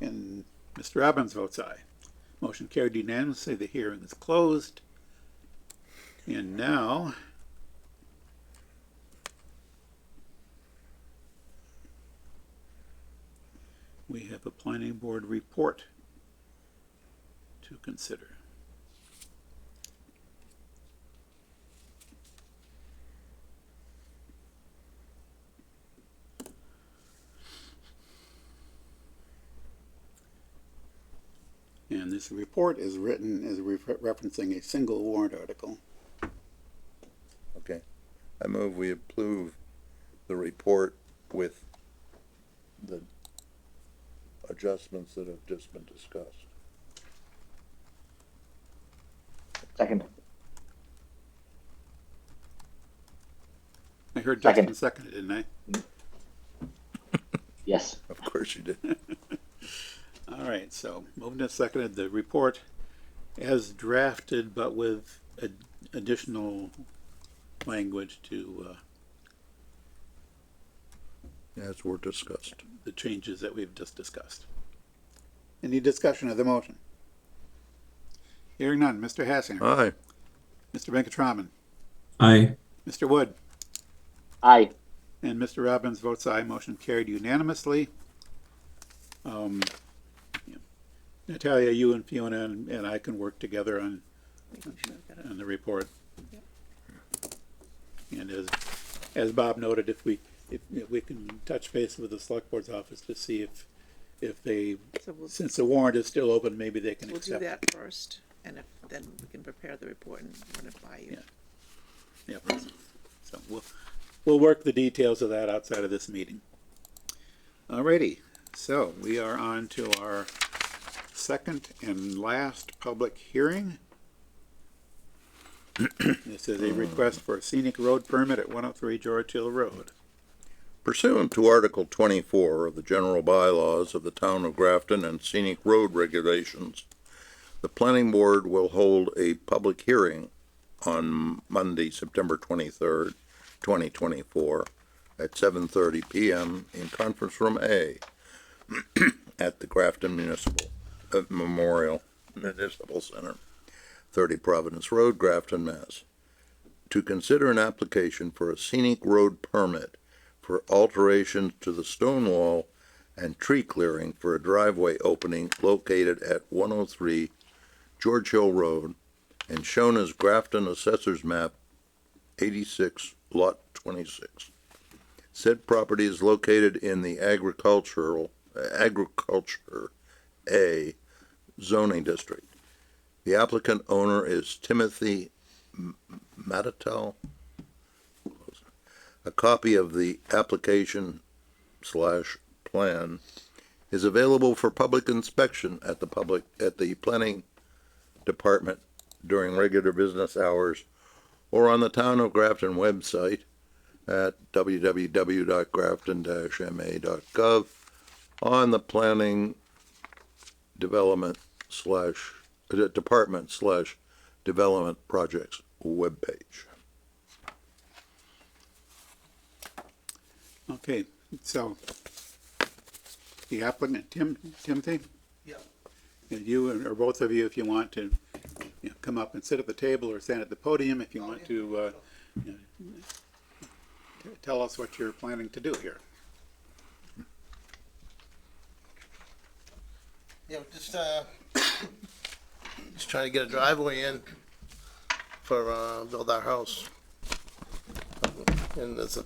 and Mr. Robbins votes aye. Motion carried unanimously. The hearing is closed. And now we have a planning board report to consider. And this report is written as referencing a single warrant article. Okay. I move we approve the report with the adjustments that have just been discussed. Second. I heard Second. Justin seconded, didn't I? Yes. Of course you did. All right, so moved and seconded the report as drafted, but with additional language to As were discussed. the changes that we've just discussed. Any discussion of the motion? Hearing none. Mr. Hassinger. Aye. Mr. Venkatraman, Aye. Mr. Wood, Aye. and Mr. Robbins votes aye. Motion carried unanimously. Natalia, you and Fiona and I can work together on Making sure I've got it. the report. Yep. And as Bob noted, if we can touch base with the select board's office to see if they, So we'll, since the warrant is still open, maybe they can we'll do accept. that first, and then we can prepare the report and run it by you. Yeah. Yep. So we'll work the details of that outside of this meeting. Alrighty, so we are on to our second and last public hearing. This is a request for a scenic road permit at 103 George Hill Road. Pursuant to Article 24 of the general bylaws of the town of Grafton and scenic road regulations, the planning board will hold a public hearing on Monday, September 23rd, 2024, at 7:30 PM in Conference Room A at the Grafton Memorial Municipal Center, 30 Providence Road, Grafton, Mass. To consider an application for a scenic road permit for alterations to the stone wall and tree clearing for a driveway opening located at 103 George Hill Road and shown as Grafton Assessor's Map 86, Lot 26. Said property is located in the Agriculture A zoning district. The applicant owner is Timothy Matatel. A copy of the application / plan is available for public inspection at the planning department during regular business hours or on the Town of Grafton website at www.grafton-ma.gov on the planning development / department / development projects webpage. Okay, so the applicant, Timothy? Yeah. And you, or both of you, if you want to, come up and sit at the table or stand at the podium, if you want to, tell us what you're planning to do here. Yeah, just trying to get a driveway in for, build our house. And there's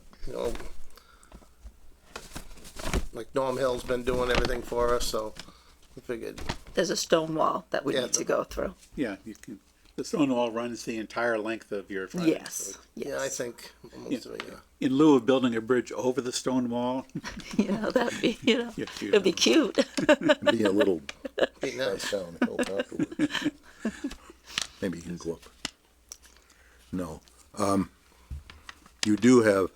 like Norm Hill's been doing everything for us, so we figured, There's a stone wall that we Yeah, need to the- go through. Yeah, you can, the stone wall runs the entire length of your frontage. Yes, so yeah, I yes. think most of it, yeah. in lieu of building a bridge over the stone wall, That'd be, it'd be cute. Be a little Be nice. downhill afterwards. Maybe you can go up. No. You do have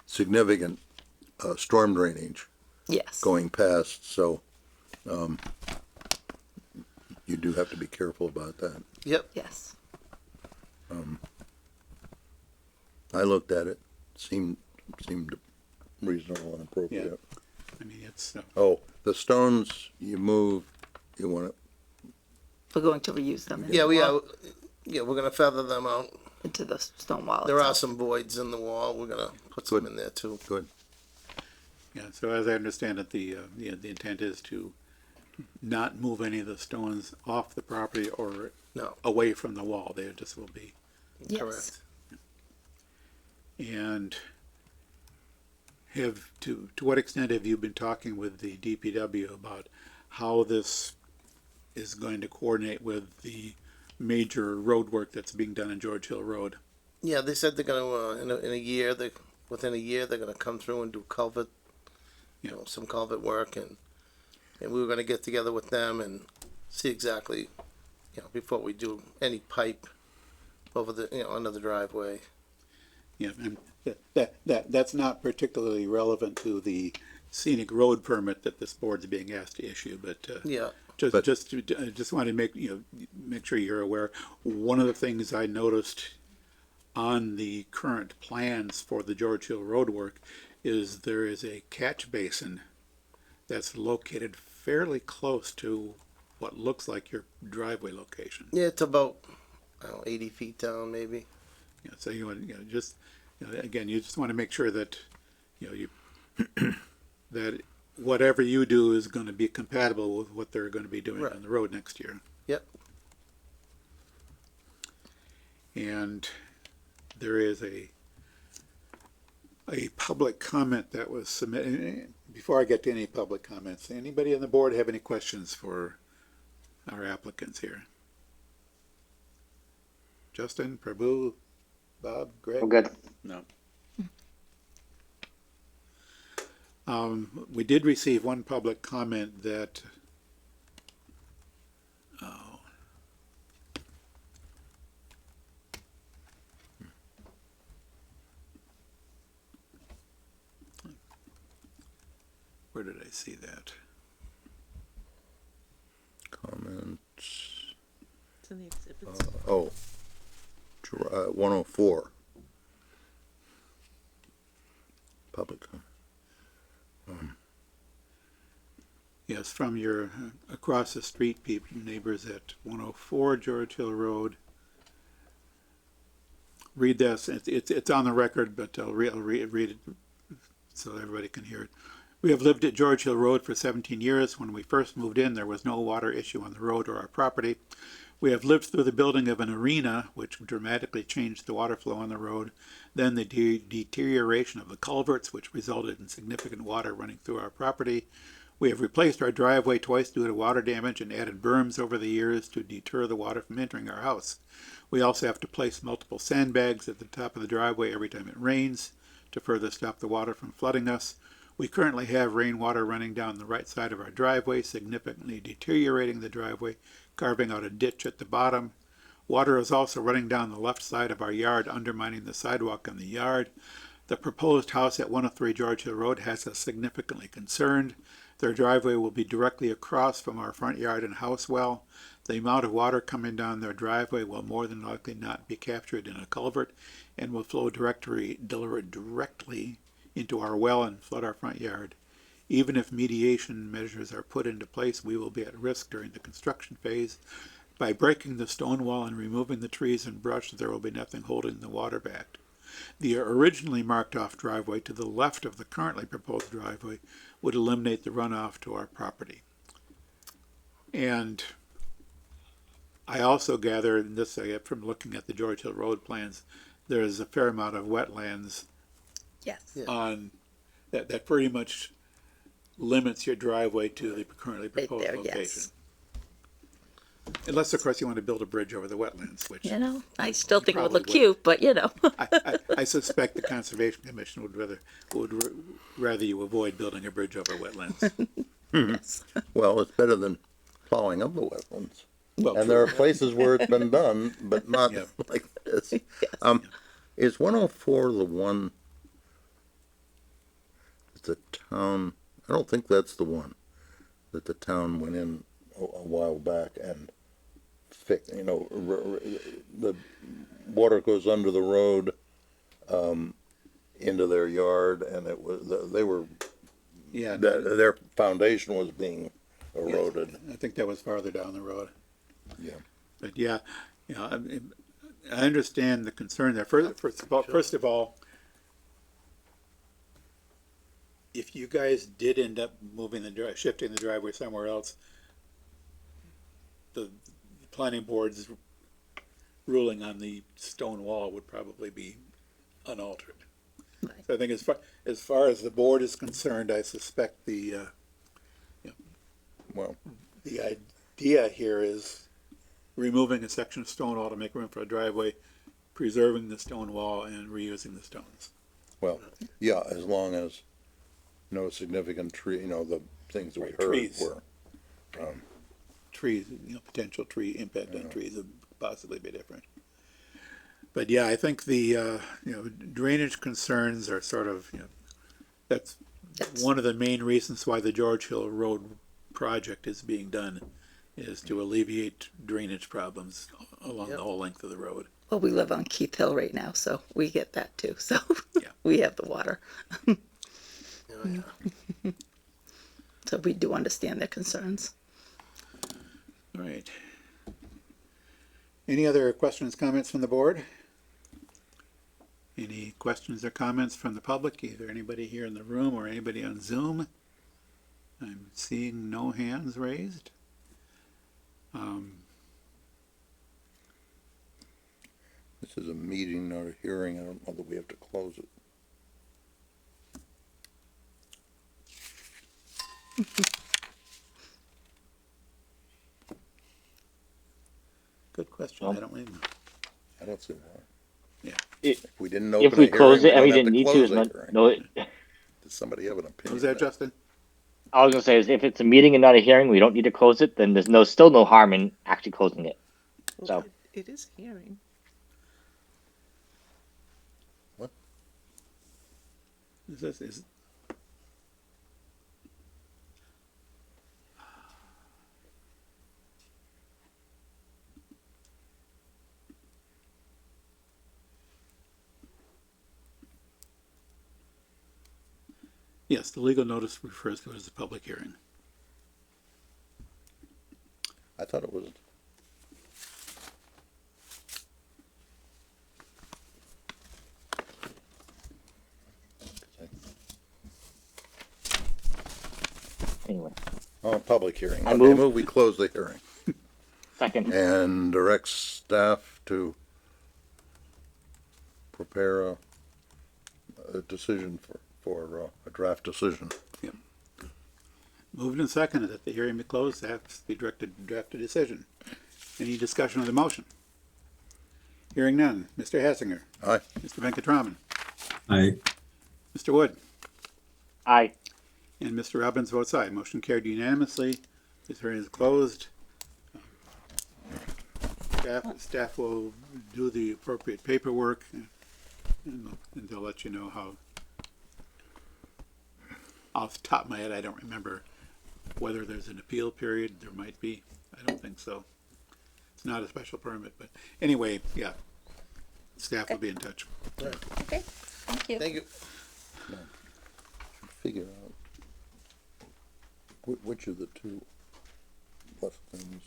significant storm drainage Yes. going past, so you do have to be careful about that. Yep, Yes. I looked at it, seemed reasonable and appropriate. I mean, it's, Oh, the stones you move, you want to, We're going to reuse them yeah, we're gonna feather them out. into the stone wall There are itself. some voids in the wall, we're gonna put some Good. in there too. good. yeah, so as I understand it, the intent is to not move any of the stones off the property or No, away from the wall. They just will be. Yes. correct. And to what extent have you been talking with the DPW about how this is going to coordinate with the major road work that's being done in George Hill Road? Yeah, they said they're gonna, in a year, within a year, they're gonna come through and do culvert, Yeah. some culvert work, and we were gonna get together with them and see exactly, before we do any pipe over the, under the driveway. Yeah, and that's not particularly relevant to the scenic road permit that this board's being asked to issue, but Yeah, just want to make sure you're aware. One of the things I noticed on the current plans for the George Hill Road work is there is a catch basin that's located fairly close to what looks like your driveway location. yeah, it's about I don't know, 80 feet down maybe. Yeah, so you want, just, again, you just want to make sure that, you, that whatever you do is going to be compatible with what they're going to be doing Right. on the road next year. Yep. And there is a public comment that was submitted. Before I get to any public comments, anybody on the board have any questions for our applicants here? Justin, Prabhu, Bob, Greg? We're good. No. We did receive one public comment that, where did I see that? Comments, It's in the exhibits. oh, 104. Public, Yes, from your across the street people, neighbors at 104 George Hill Road. Read this. It's on the record, but I'll read it so everybody can hear it. We have lived at George Hill Road for 17 years. When we first moved in, there was no water issue on the road or our property. We have lived through the building of an arena, which dramatically changed the water flow on the road, then the deterioration of the culverts, which resulted in significant water running through our property. We have replaced our driveway twice due to water damage and added berms over the years to deter the water from entering our house. We also have to place multiple sandbags at the top of the driveway every time it rains to further stop the water from flooding us. We currently have rainwater running down the right side of our driveway, significantly deteriorating the driveway, carving out a ditch at the bottom. Water is also running down the left side of our yard, undermining the sidewalk in the yard. The proposed house at 103 George Hill Road has us significantly concerned. Their driveway will be directly across from our front yard and house well. The amount of water coming down their driveway will more than likely not be captured in a culvert and will flow directly into our well and flood our front yard. Even if mediation measures are put into place, we will be at risk during the construction phase. By breaking the stone wall and removing the trees and brush, there will be nothing holding the water back. The originally marked off driveway to the left of the currently proposed driveway would eliminate the runoff to our property. And I also gather, and this I get from looking at the George Hill Road plans, there is a fair amount of wetlands Yes. Yeah. on, that pretty much limits your driveway to the currently Right proposed there, location. yes. Unless, of course, you want to build a bridge over the wetlands, which I still think it would look Probably cute, but I suspect the Conservation Commission would rather you avoid building a bridge over wetlands. yes. well, it's better than plowing up the wetlands. Well, And there are places where it's been done, but not Yep. like this. Is 104 the one that the town, I don't think that's the one that the town went in a while back and fixed, the water goes under the road, into their yard, and it was, they were, yeah, their foundation was being eroded. I think that was farther down the road. Yeah. But yeah, I understand the concern there. First of all, if you guys did end up shifting the driveway somewhere else, the planning board's ruling on the stone wall would probably be unaltered. Right. So I think as far as the board is concerned, I suspect Well, the idea here is removing a section of stone wall to make room for a driveway, preserving the stone wall and reusing the stones. well, yeah, as long as no significant tree, the things that we Right, heard trees. were. Trees, potential tree impact on trees would possibly be different. But yeah, I think the, drainage concerns are sort of, that's one of the main reasons why the George Hill Road project is being done, is to alleviate drainage problems along the whole length of the road. Well, we live on Keith Hill right now, so we get that too. So Yeah. we have the water. Yeah. So we do understand their concerns. All right. Any other questions, comments from the board? Any questions or comments from the public, either anybody here in the room or anybody on Zoom? I'm seeing no hands raised. This is a meeting, not a hearing. I don't know that we have to close it. Good question, I don't even know. I don't see why. Yeah. If we didn't If open we a hearing, close we it and we don't have didn't to need to, close it's the not, hearing. no, Does somebody have an opinion? Was that on Justin? I was gonna say is if it's a meeting and not a hearing, we don't need to close it, then there's still no harm in actually closing it. Well, So- it is a hearing. Is yes, the legal notice refers to it as a public hearing. I thought it was. Anyway, Oh, public hearing. I Okay, move- move we close the hearing second. and direct staff to prepare a decision for a draft decision. Moved and seconded that the hearing be closed, staff be directed to draft a decision. Any discussion of the motion? Hearing none. Mr. Hassinger. Aye. Mr. Venkatraman. I Mr. Wood. Aye. And Mr. Robbins votes aye. Motion carried unanimously. This hearing is closed. Staff will do the appropriate paperwork and they'll let you know how. Off the top of my head, I don't remember whether there's an appeal period. There might be. I don't think so. It's not a special permit, but anyway, yeah. Staff will be in touch. Okay, thank you. Thank you. Figure out which of the two less things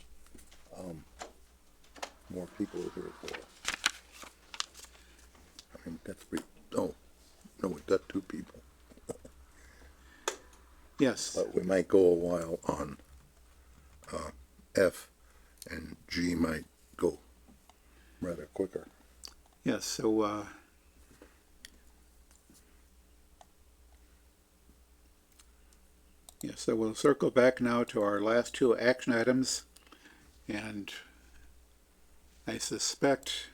more people are here for. I mean, that's three. Oh, no, we've got two people. Yes, But we might go a while on F, and G might go rather quicker. yes, so, yes, so we'll circle back now to our last two action items. And I suspect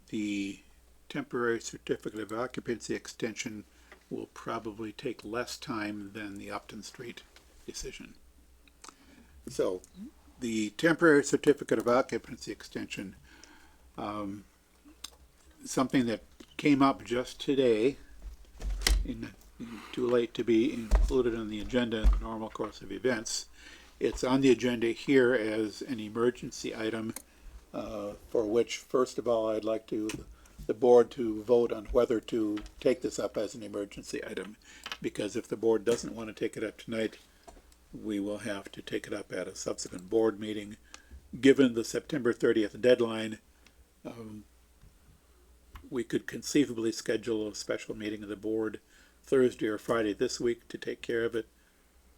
the temporary certificate of occupancy extension will probably take less time than the Upton Street decision. So, the temporary certificate of occupancy extension, something that came up just today, too late to be included on the agenda in the normal course of events. It's on the agenda here as an emergency item, for which, first of all, I'd like the board to vote on whether to take this up as an emergency item. Because if the board doesn't want to take it up tonight, we will have to take it up at a subsequent board meeting. Given the September 30th deadline, we could conceivably schedule a special meeting of the board Thursday or Friday this week to take care of it.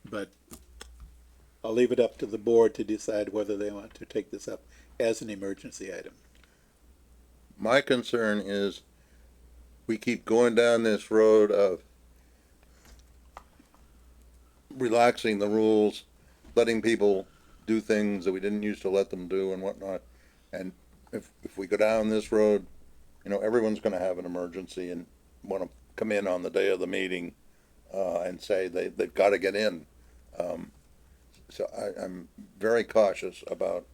But I'll leave it up to the board to decide whether they want to take this up as an emergency item. My concern is we keep going down this road of relaxing the rules, letting people do things that we didn't used to let them do and whatnot. And if we go down this road, you know, everyone's gonna have an emergency and wanna come in on the day of the meeting, and say they've gotta get in. So I'm very cautious about,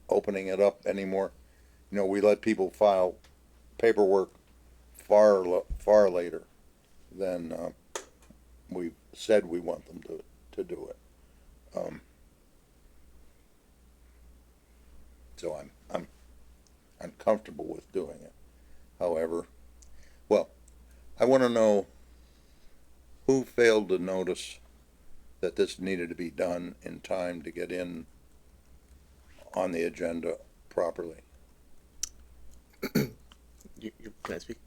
opening it up anymore. You know, we let people file paperwork far later than, we said we want them to do it. So I'm comfortable with doing it. However, well, I want to know who failed to notice that this needed to be done in time to get in on the agenda properly. Can I speak?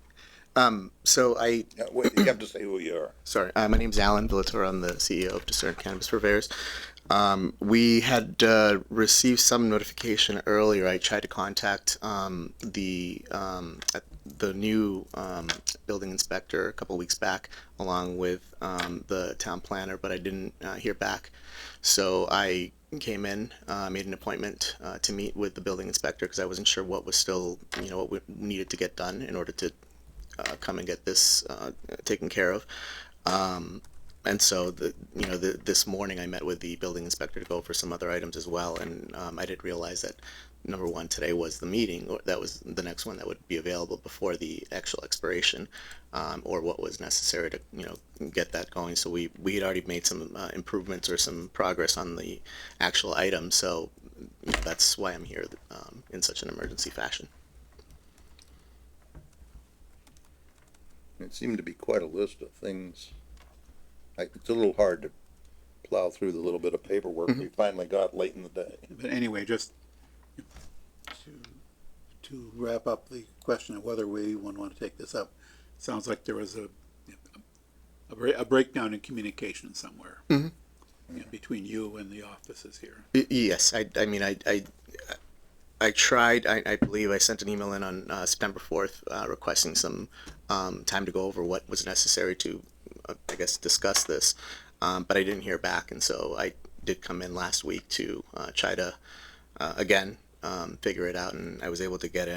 So I, Wait, you have to say who you are. sorry, my name's Alan Villator. I'm the CEO of Discern Cannabis Purveyors. We had received some notification earlier. I tried to contact the new building inspector a couple weeks back, along with the town planner, but I didn't hear back. So I came in, made an appointment to meet with the building inspector because I wasn't sure what was still, what we needed to get done in order to come and get this taken care of. And so this morning I met with the building inspector to go over some other items as well. And I didn't realize that number one, today was the meeting, or that was the next one that would be available before the actual expiration, or what was necessary to, get that going. So we had already made some improvements or some progress on the actual item. So that's why I'm here in such an emergency fashion. It seemed to be quite a list of things. It's a little hard to plow through the little bit of paperwork we finally got late in the day. But anyway, just to wrap up the question of whether we want to take this up, sounds like there was a breakdown in communication somewhere between you and the offices here. Yes, I mean, I tried, I believe I sent an email in on September 4th requesting some time to go over what was necessary to, I guess, discuss this, but I didn't hear back, and so I did come in last week to try to, again, figure it out, and I was able to get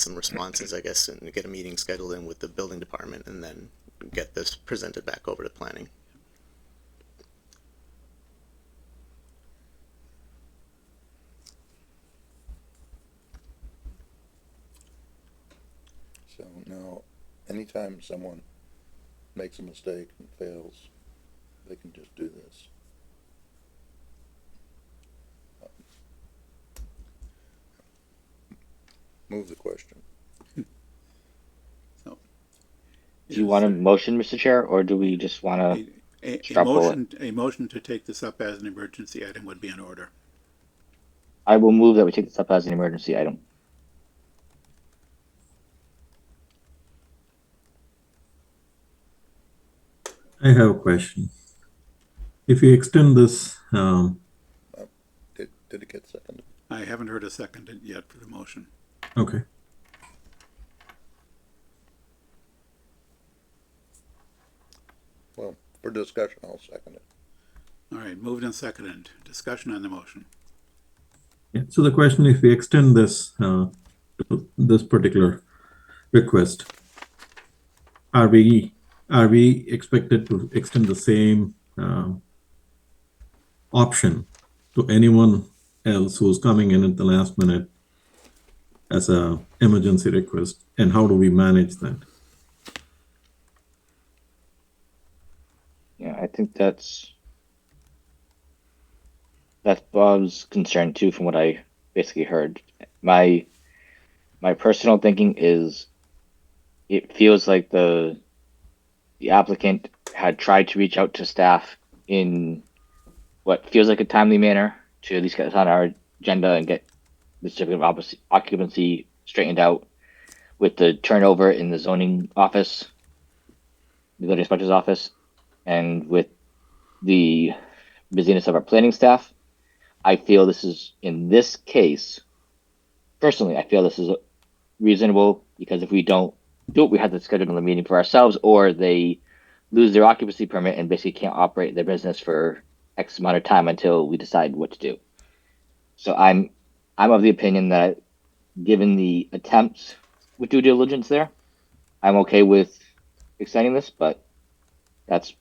some responses, I guess, and get a meeting scheduled in with the building department, and then get this presented back over to planning. So now, anytime someone makes a mistake and fails, they can just do this. Move the question. So, Do you want a motion, Mr. Chair, or do we just want to? a motion to take this up as an emergency item would be in order. I will move that we take this up as an emergency item. I have a question. If you extend this, Did it get seconded? I haven't heard a second yet for the motion. okay. Well, for discussion, I'll second it. All right, moved and seconded. Discussion on the motion. Yeah. So the question, if we extend this, this particular request, are we expected to extend the same option to anyone else who's coming in at the last minute as a emergency request, and how do we manage that? Yeah, I think that's Bob's concern too, from what I basically heard. My personal thinking is, it feels like the applicant had tried to reach out to staff in what feels like a timely manner to at least get this on our agenda and get the certificate of occupancy straightened out with the turnover in the zoning office, the building inspector's office, and with the busyness of our planning staff. I feel this is, in this case, personally, I feel this is reasonable, because if we don't do it, we have to schedule another meeting for ourselves, or they lose their occupancy permit and basically can't operate their business for X amount of time until we decide what to do. So I'm of the opinion that, given the attempts with due diligence there, I'm okay with extending this, but that's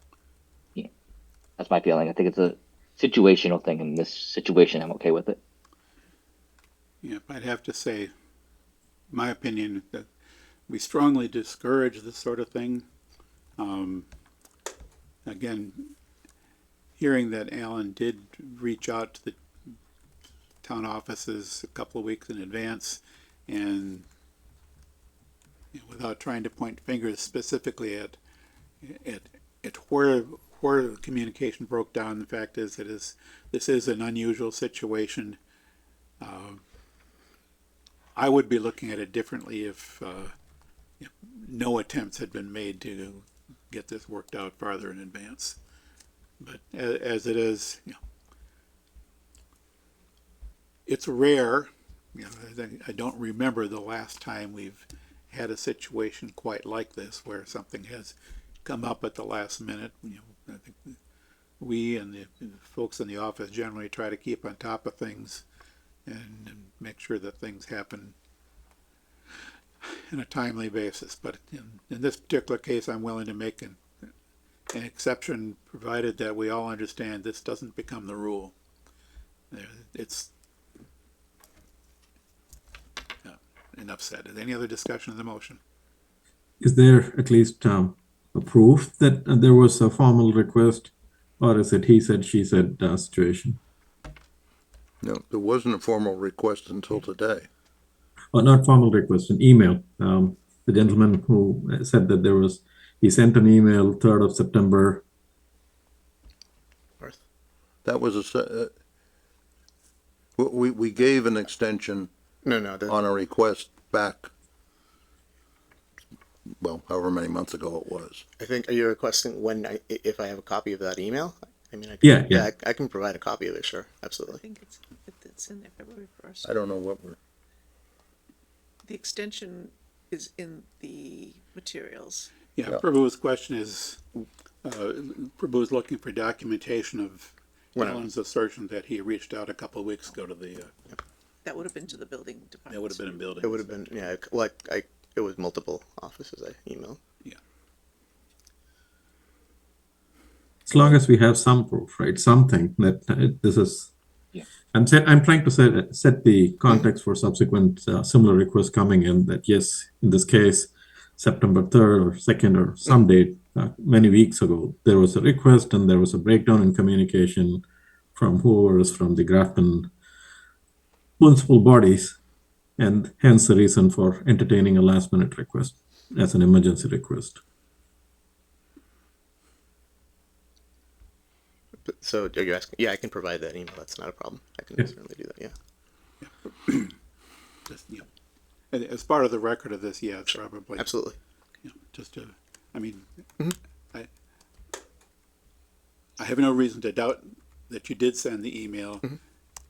my feeling. I think it's a situational thing. In this situation, I'm okay with it. Yeah, I'd have to say, my opinion, that we strongly discourage this sort of thing. Again, hearing that Alan did reach out to the town offices a couple of weeks in advance, and without trying to point fingers specifically at where the communication broke down, the fact is that this is an unusual situation. I would be looking at it differently if no attempts had been made to get this worked out farther in advance. But as it is, it's rare. I don't remember the last time we've had a situation quite like this where something has come up at the last minute. I think we and the folks in the office generally try to keep on top of things and make sure that things happen in a timely basis. But in this particular case, I'm willing to make an exception, provided that we all understand this doesn't become the rule. It's enough said. Any other discussion of the motion? Is there at least a proof that there was a formal request, or is it he said, she said situation? No, there wasn't a formal request until today. Or not formal request, an email. The gentleman who said that he sent an email 3rd of September. That was we gave an extension No, on a request back, well, however many months ago it was. I think, are you requesting if I have a copy of that email? I mean, I can, Yeah. I can provide a copy of it, sure, I absolutely. think it's in there February 1st. I don't know what we're, The extension is in the materials. Yeah, Yeah. Prabhu's question is, Prabhu's looking for documentation of When Alan's assertion that he reached out a couple of weeks ago to the, That would have been to the building department. that would have been in building. It would have been, yeah, it was multiple offices I emailed. As long as we have some proof, right? Something that this is. Yeah. I'm trying to set the context for subsequent similar requests coming in. That yes, in this case, September 3rd or 2nd or some date many weeks ago, there was a request and there was a breakdown in communication from whoever is from the Grafton municipal bodies, and hence the reason for entertaining a last minute request as an emergency request. So are you asking? Yeah, I can provide that email. That's not a problem. I can Yeah. certainly do that. Yeah, Just, as part of the record of this, yeah, it's probably, absolutely. just to, I mean, I have no reason to doubt that you did send the email,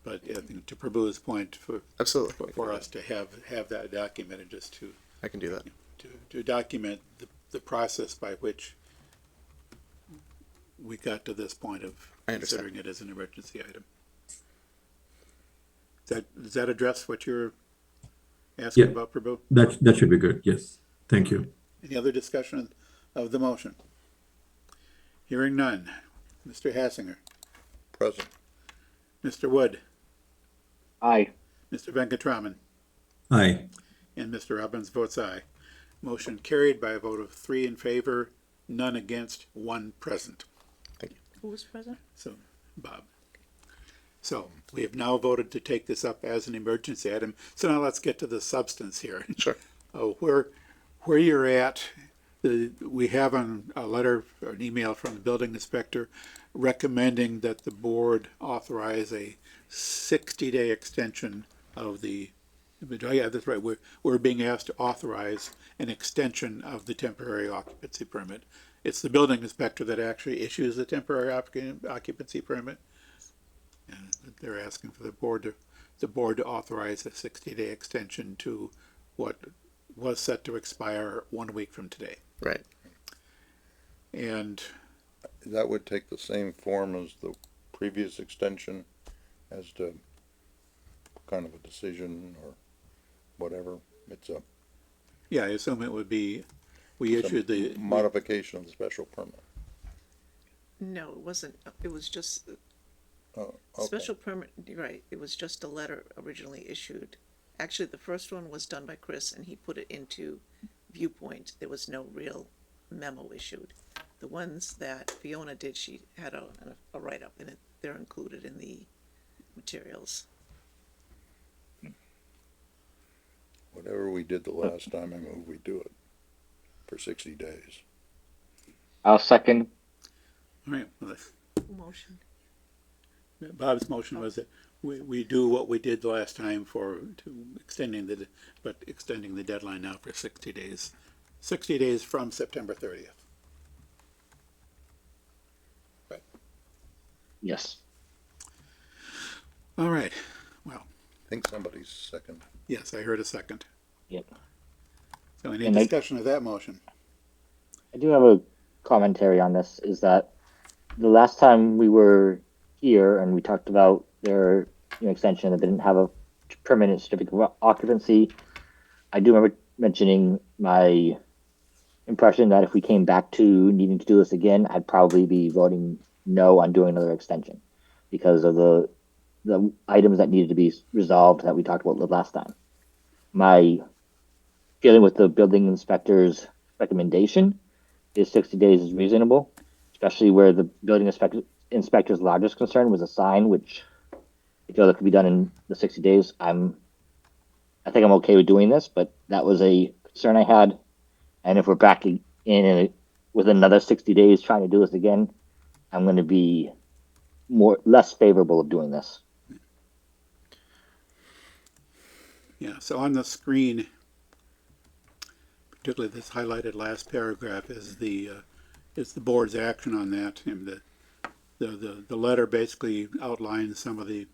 but I think to Prabhu's point, Absolutely. for us to have that documented, just to I can do that. to document the process by which we got to this point of I understand. considering it as an emergency item. Does that address what you're asking Yeah. about, Prabhu? That should be good. Yes, thank you. Any other discussion of the motion? Hearing none. Mr. Hassinger, present. Mr. Wood, Aye. Mr. Venkatraman, Aye. and Mr. Robbins votes aye. Motion carried by a vote of 3 in favor, none against, 1 present. Who was present? So, Bob. So, we have now voted to take this up as an emergency item. So now let's get to the substance here. Sure. Where you're at, we have a letter or an email from the building inspector recommending that the board authorize a 60-day extension of the, yeah, that's right, we're being asked to authorize an extension of the temporary occupancy permit. It's the building inspector that actually issues the temporary occupancy permit. And they're asking for the board to authorize a 60-day extension to what was set to expire 1 week from today. Right. And That would take the same form as the previous extension as to kind of a decision or whatever. It's a yeah, I assume it would be, we issued the, modification of the special permit. No, it wasn't. It was just Oh, okay. special permit. You're right. It was just a letter originally issued. Actually, the first one was done by Chris, and he put it into Viewpoint. There was no real memo issued. The ones that Fiona did, she had a write-up, and they're included in the materials. Whatever we did the last time, I move we do it for 60 days. I'll second. all right, well, Motion. Bob's motion was that we do what we did the last time extending the deadline now for 60 days. 60 days from September 30th. Yes. All right. Well, I think somebody's second. yes, I heard a second. Yep. So any And I- discussion of that motion? I do have a commentary on this. Is that the last time we were here and we talked about their extension that didn't have a permanent certificate of occupancy, I do remember mentioning my impression that if we came back to needing to do this again, I'd probably be voting no on doing another extension because of the items that needed to be resolved that we talked about the last time. My feeling with the building inspector's recommendation is 60 days is reasonable, especially where the building inspector's largest concern was a sign, which I feel that could be done in the 60 days. I think I'm okay with doing this, but that was a concern I had. And if we're back in with another 60 days trying to do this again, I'm going to be less favorable of doing this. Yeah, so on the screen, particularly this highlighted last paragraph is the board's action on that. And the letter basically outlines some of the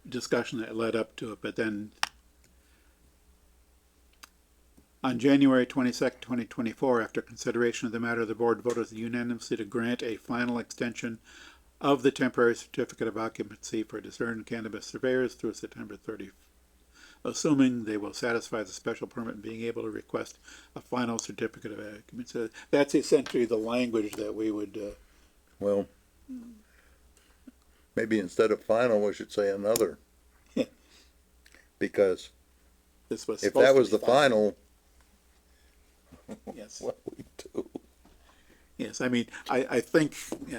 discussion that led up to it, but then on January 22nd, 2024, after consideration of the matter, the board voted unanimously to grant a final extension of the temporary certificate of occupancy for Discern Cannabis Surveyors through September 30th, assuming they will satisfy the special permit and being able to request a final certificate of occupancy. So that's essentially the language that we would, Well, maybe instead of final, we should say another. Because this was if supposed that to was be the final, Yes. what we do? Yes, I mean, I think,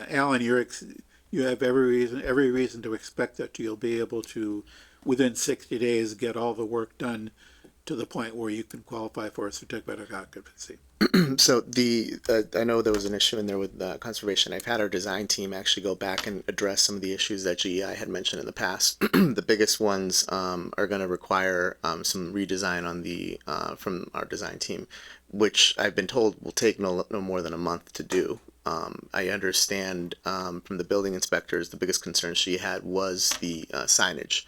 Alan, you have every reason to expect that you'll be able to, within 60 days, get all the work done to the point where you can qualify for a certificate of occupancy. So I know there was an issue in there with conservation. I've had our design team actually go back and address some of the issues that GEI had mentioned in the past. The biggest ones are going to require some redesign on the from our design team, which I've been told will take no more than a month to do. I understand from the building inspectors, the biggest concern she had was the signage.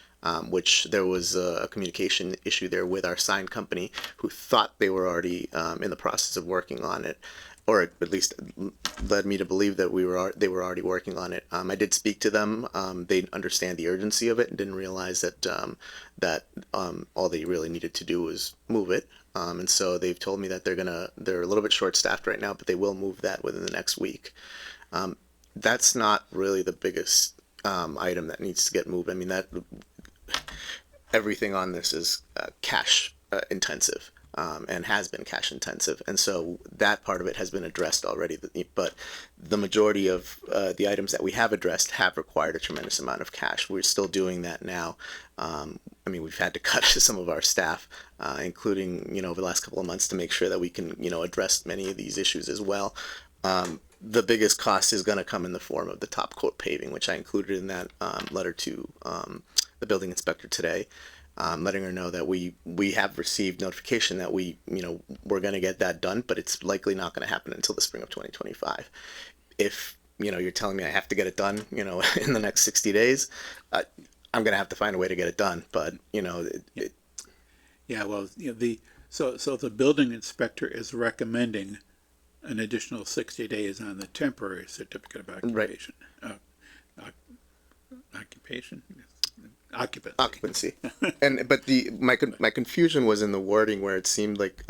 Which there was a communication issue there with our sign company who thought they were already in the process of working on it, or at least led me to believe that they were already working on it. I did speak to them. They understand the urgency of it and didn't realize that all they really needed to do was move it. And so they've told me that they're a little bit short staffed right now, but they will move that within the next week. That's not really the biggest item that needs to get moved. I mean, everything on this is cash intensive and has been cash intensive, and so that part of it has been addressed already. But the majority of the items that we have addressed have required a tremendous amount of cash. We're still doing that now. I mean, we've had to cut some of our staff, including over the last couple of months, to make sure that we can address many of these issues as well. The biggest cost is going to come in the form of the top coat paving, which I included in that letter to the building inspector today, letting her know that we have received notification that we're going to get that done, but it's likely not going to happen until the spring of 2025. If you're telling me I have to get it done in the next 60 days, I'm going to have to find a way to get it done. But Yeah, well, so the building inspector is recommending an additional 60 days on the temporary certificate of occupation. Occupancy. But my confusion was in the wording where it seemed like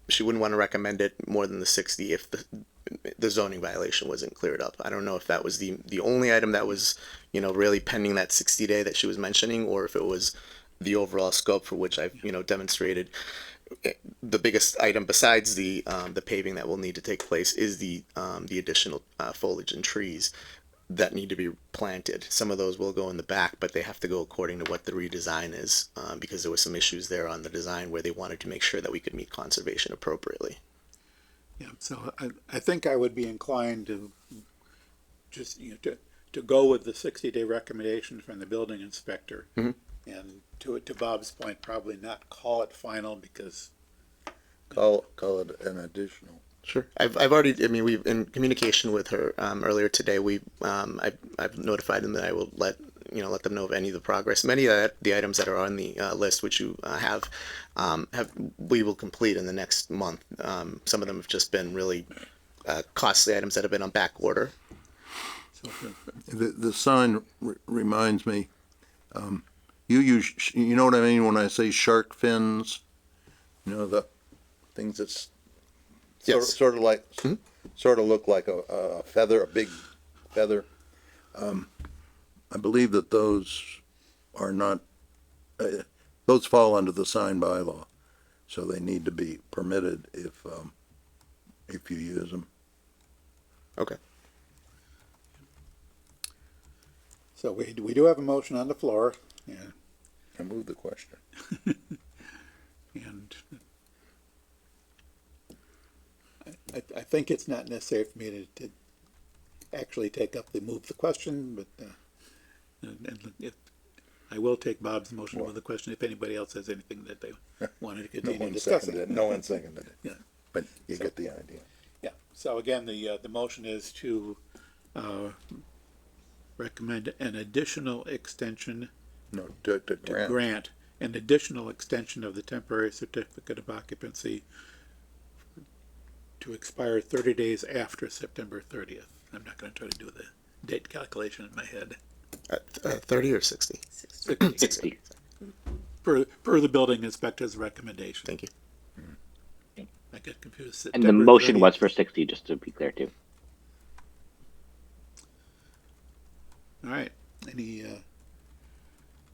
she wouldn't want to recommend it more than the 60 if the zoning violation wasn't cleared up. I don't know if that was the only item that was really pending that 60 day that she was mentioning, or if it was the overall scope for which I've demonstrated. The biggest item besides the paving that will need to take place is the additional foliage and trees that need to be planted. Some of those will go in the back, but they have to go according to what the redesign is, because there were some issues there on the design where they wanted to make sure that we could meet conservation appropriately. Yeah, so I think I would be inclined to just to to go with the 60-day recommendation from the building inspector. Mhm. And to Bob's point, probably not call it final because Call it an additional. Sure. I've already, I mean, we've in communication with her earlier today. I've notified them that I will let them know of any of the progress. Many of the items that are on the list, which you have we will complete in the next month. Some of them have just been really costly items that have been on back order. The sign reminds me, you use, you know what I mean when I say shark fins? You know, the things that's Yes. sort of like, sort of look like a feather, a big feather. I believe that those are not, those fall under the sign bylaw, so they need to be permitted if you use them. Okay. so we do have a motion on the floor, I move the question. and I think it's not necessary for me to actually take up move the question, but and if I will take Bob's motion to move the question if anybody else has anything that they wanted to No continue one discussing. seconded it, no one seconded it. Yeah. But you get the idea. Yeah, so again, the motion is to recommend an additional extension No, to to grant. grant an additional extension of the temporary certificate of occupancy to expire 30 days after September 30th. I'm not gonna try to do the date calculation in my head. 30 or 60? 60. Per the building inspector's recommendation. Thank you. I get confused. And the September motion 30th. was for 60, just to be clear too. All right,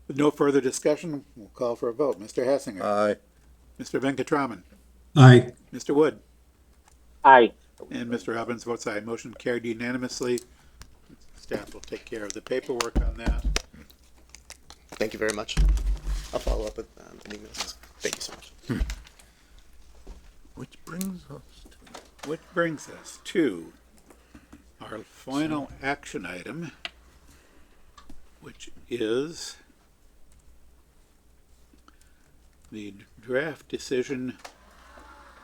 with no further discussion, we'll call for a vote. Mr. Hassinger. Aye. Mr. Venkatraman. Aye. Mr. Wood. Aye. And Mr. Robbins votes aye. Motion carried unanimously. Staff will take care of the paperwork on that. Thank you very much. I'll follow up with an email. Thank you so much. Which brings us to our final action item, which is the draft decision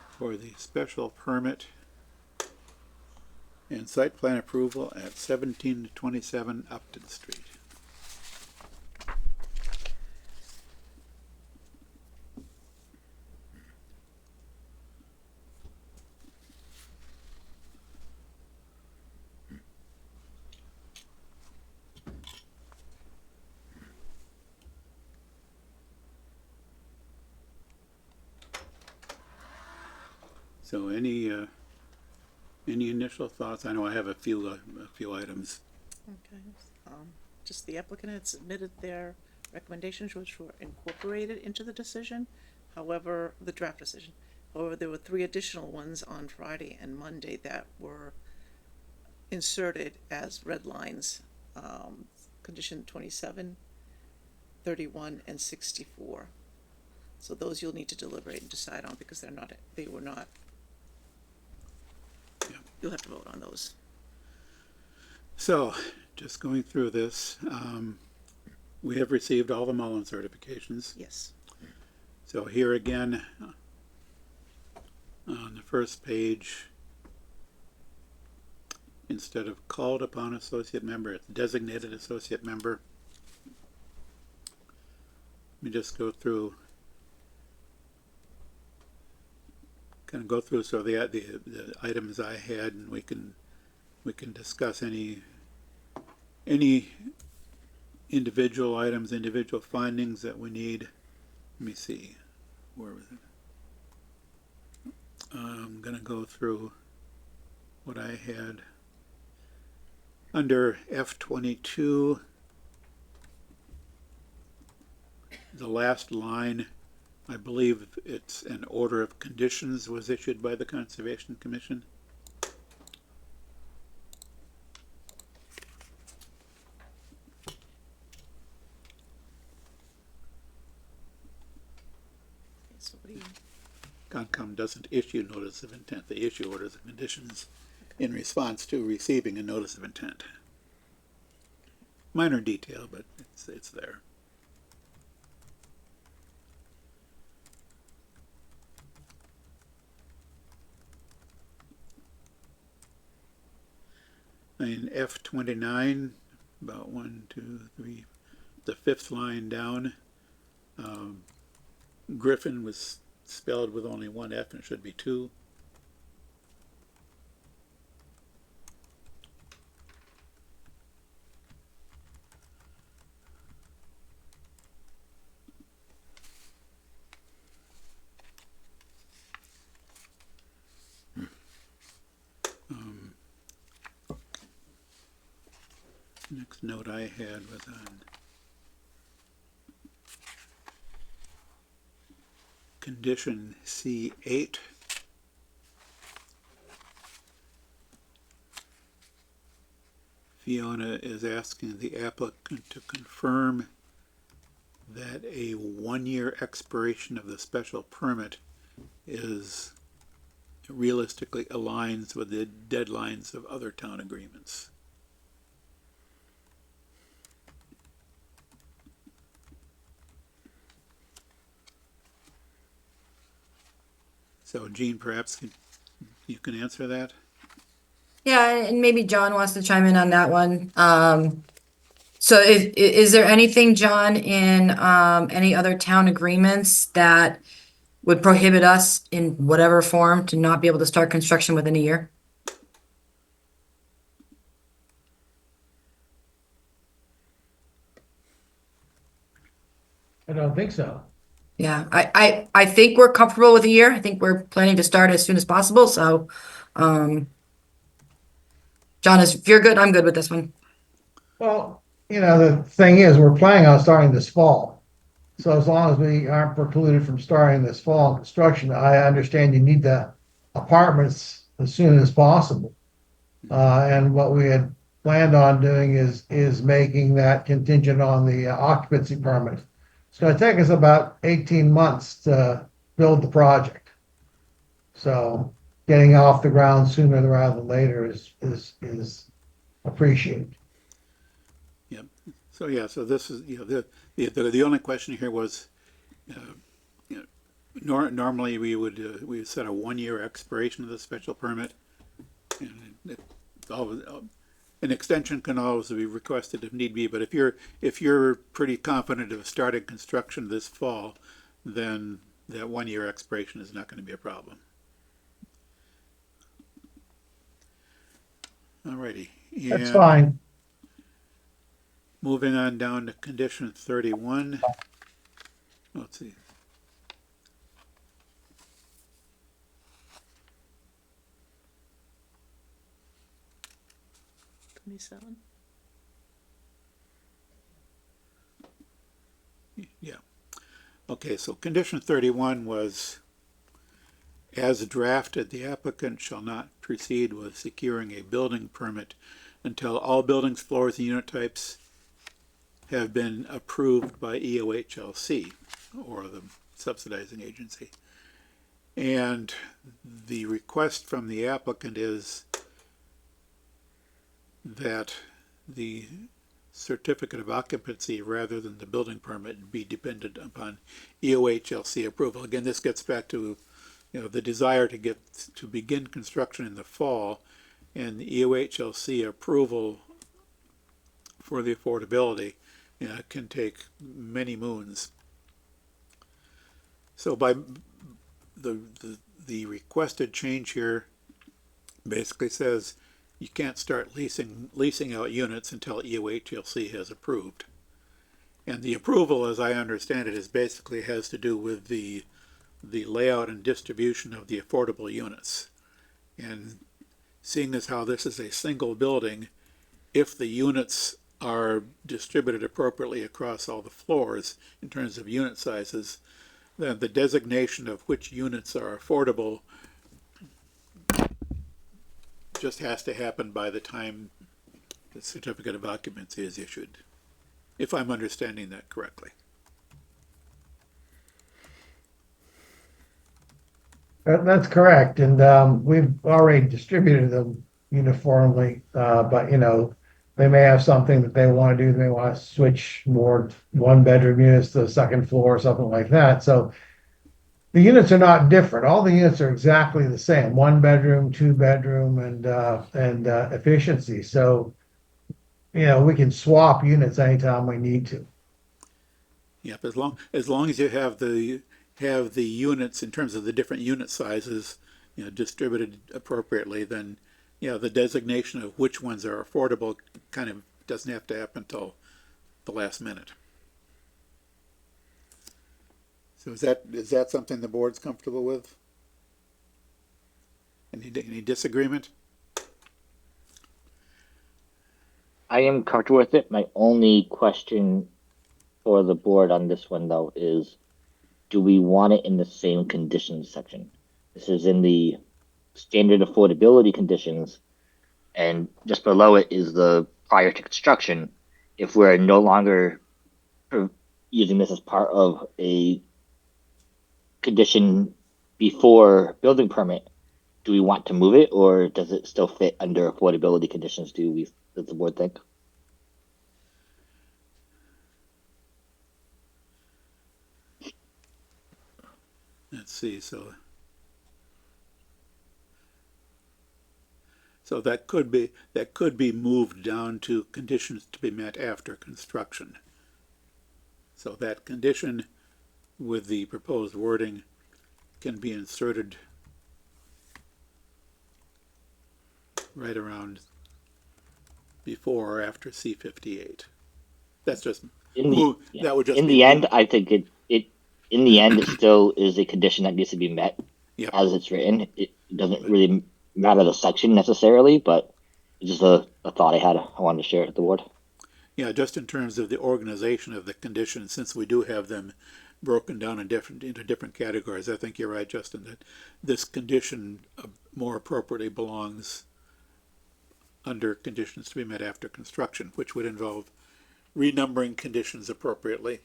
for the special permit and site plan approval at 1727 Upton Street. So any initial thoughts? I know I have a few items. Okay, just the applicant had submitted their recommendations, which were incorporated into the decision. However, the draft decision. However, there were 3 additional ones on Friday and Monday that were inserted as red lines. Condition 27, 31, and 64. So those you'll need to deliberate and decide on because they were not. Yeah. You'll have to vote on those. So, just going through this, we have received all the Mullen certifications. Yes. So here again, on the first page, instead of called upon associate member, it's designated associate member. Let me just go through, so the items I had, and we can discuss any individual items, individual findings that we need. Let me see, where was it? I'm gonna go through what I had under F22. The last line, I believe it's an order of conditions was issued by the Conservation Commission. So what do you? Concom doesn't issue notice of intent. They issue orders of conditions in response to receiving a notice of intent. minor detail, but it's there. In F29, about 1, 2, 3, the fifth line down, Griffin was spelled with only one F and it should be two. Next note I had was on condition C8. Fiona is asking the applicant to confirm that a 1-year expiration of the special permit is realistically aligns with the deadlines of other town agreements. So Jean, perhaps you can answer that? Yeah, and maybe John wants to chime in on that one. So is there anything, John, in any other town agreements that would prohibit us in whatever form to not be able to start construction within a year? I don't think so. Yeah, I think we're comfortable with a year. I think we're planning to start as soon as possible, so, John, if you're good, I'm good with this one. Well, you know, the thing is, we're planning on starting this fall. So as long as we aren't precluded from starting this fall construction, I understand you need the apartments as soon as possible. And what we had planned on doing is making that contingent on the occupancy permit. It's gonna take us about 18 months to build the project. So getting off the ground sooner rather than later is appreciated. Yep. So yeah, so this is, you know, the only question here was, you know, normally we would set a 1-year expiration of the special permit, and an extension can always be requested if need be. But if you're pretty confident of starting construction this fall, then that 1-year expiration is not going to be a problem. Alrighty. That's fine. Moving on down to condition 31. Let's see. Yeah. Okay, so condition 31 was, as drafted, the applicant shall not proceed with securing a building permit until all buildings, floors, and unit types have been approved by EOHLC, or the subsidizing agency. And the request from the applicant is that the certificate of occupancy rather than the building permit be dependent upon EOHLC approval. Again, this gets back to, you know, the desire to begin construction in the fall, and the EOHLC approval for the affordability, you know, can take many moons. So by the requested change here basically says you can't start leasing out units until EOHLC has approved. And the approval, as I understand it, is basically has to do with the layout and distribution of the affordable units. And seeing as how this is a single building, if the units are distributed appropriately across all the floors in terms of unit sizes, then the designation of which units are affordable just has to happen by the time the certificate of occupancy is issued, if I'm understanding that correctly. That's correct, and we've already distributed them uniformly, but you know, they may have something that they want to do. They may want to switch more one-bedroom units to the second floor or something like that. So the units are not different. All the units are exactly the same, one bedroom, two bedroom, and efficiency. So, we can swap units anytime we need to. Yep, as long as you have the units in terms of the different unit sizes, distributed appropriately, then the designation of which ones are affordable kind of doesn't have to happen until the last minute. So is that something the board's comfortable with? Any disagreement? I am comfortable with it. My only question for the board on this one, though, is do we want it in the same conditions section? This is in the standard affordability conditions, and just below it is the prior to construction. If we're no longer using this as part of a condition before building permit, do we want to move it, or does it still fit under affordability conditions? Does the board think? Let's see, so that could be moved down to conditions to be met after construction. So that condition with the proposed wording can be inserted right around before or after C58. That's just that would just in be the end. moved. I think it in the end it still is a condition that needs to be met. Yep. As it's written. It doesn't really matter the section necessarily, but it's just a thought I had. I wanted to share it with the board. Yeah, just in terms of the organization of the conditions, since we do have them broken down into different categories, I think you're right, Justin, that this condition more appropriately belongs under conditions to be met after construction, which would involve renumbering conditions appropriately.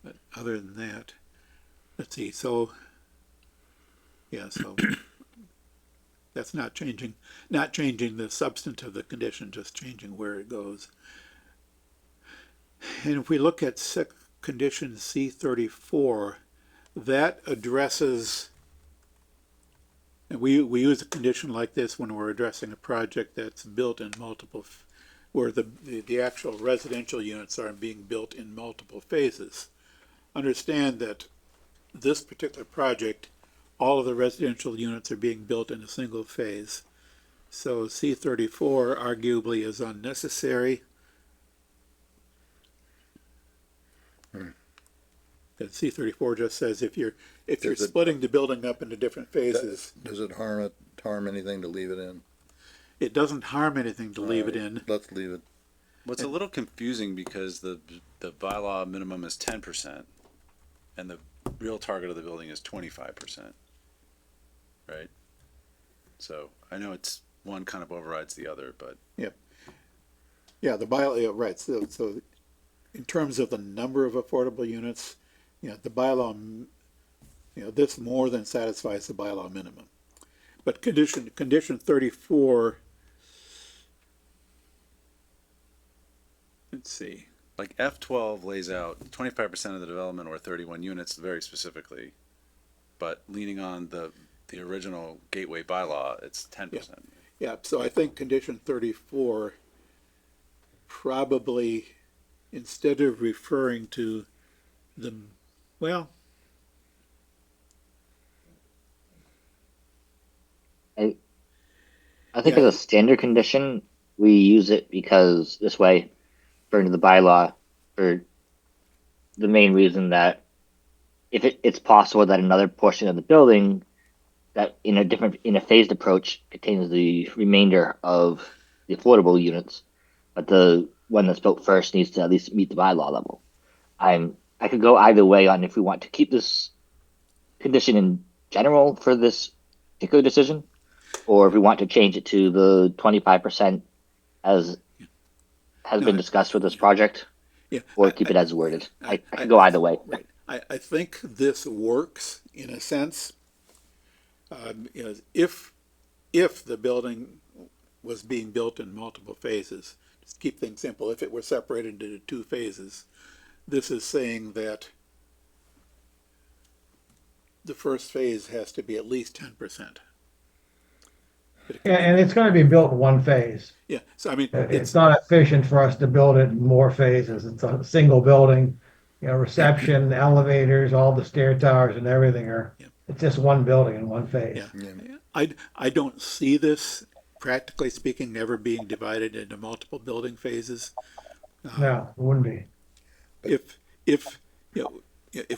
But other than that, let's see, so that's not changing the substance of the condition, just changing where it goes. And if we look at condition C34, that addresses, and we use a condition like this when we're addressing a project that's built in multiple, where the actual residential units are being built in multiple phases. Understand that this particular project, all of the residential units are being built in a single phase. So C34 arguably is unnecessary. That C34 just says if you're splitting the building up into different phases. Does it harm anything to leave it in? It doesn't harm anything to leave it in. Let's leave it. Well, it's a little confusing because the bylaw minimum is 10%, and the real target of the building is 25%. Right? So I know it's one kind of overrides the other, but Yeah, the bylaw, right. So in terms of the number of affordable units, the bylaw, this more than satisfies the bylaw minimum. But condition 34, let's see. like F12 lays out 25% of the development or 31 units very specifically, but leaning on the original gateway bylaw, it's 10%. Yeah, so I think condition 34 probably, instead of referring to the, well, I think as a standard condition, we use it because this way, according to the bylaw, for the main reason that if it's possible that another portion of the building that in a phased approach contains the remainder of the affordable units, but the one that's built first needs to at least meet the bylaw level. I could go either way on if we want to keep this condition in general for this particular decision, or if we want to change it to the 25% as has been discussed with this project, or keep it as worded. I could go either way. Right. I think this works in a sense. If the building was being built in multiple phases. Just keep things simple. If it were separated into 2 phases, this is saying that the first phase has to be at least 10%. And it's gonna be built in one phase. Yeah, so I mean, It's not efficient for us to build it in more phases. It's a single building, reception, elevators, all the stair towers and everything are, Yeah. it's just one building in one phase. yeah. I don't see this, practically speaking, ever being divided into multiple building phases. No, it wouldn't be. If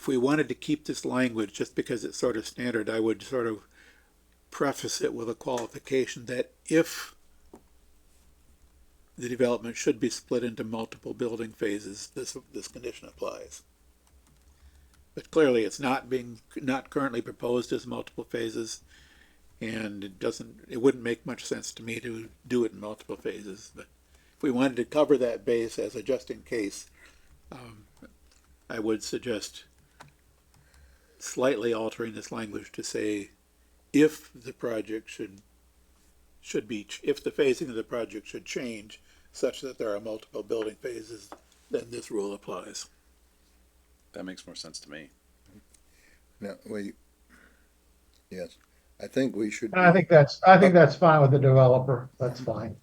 we wanted to keep this language just because it's sort of standard, I would sort of preface it with a qualification that if the development should be split into multiple building phases, this condition applies. But clearly, it's not currently proposed as multiple phases, and it wouldn't make much sense to me to do it in multiple phases. But if we wanted to cover that base as a just in case, I would suggest slightly altering this language to say, if the project if the phasing of the project should change such that there are multiple building phases, then this rule applies. That makes more sense to me. Now, yes, I think we should. I think that's fine with the developer. That's fine.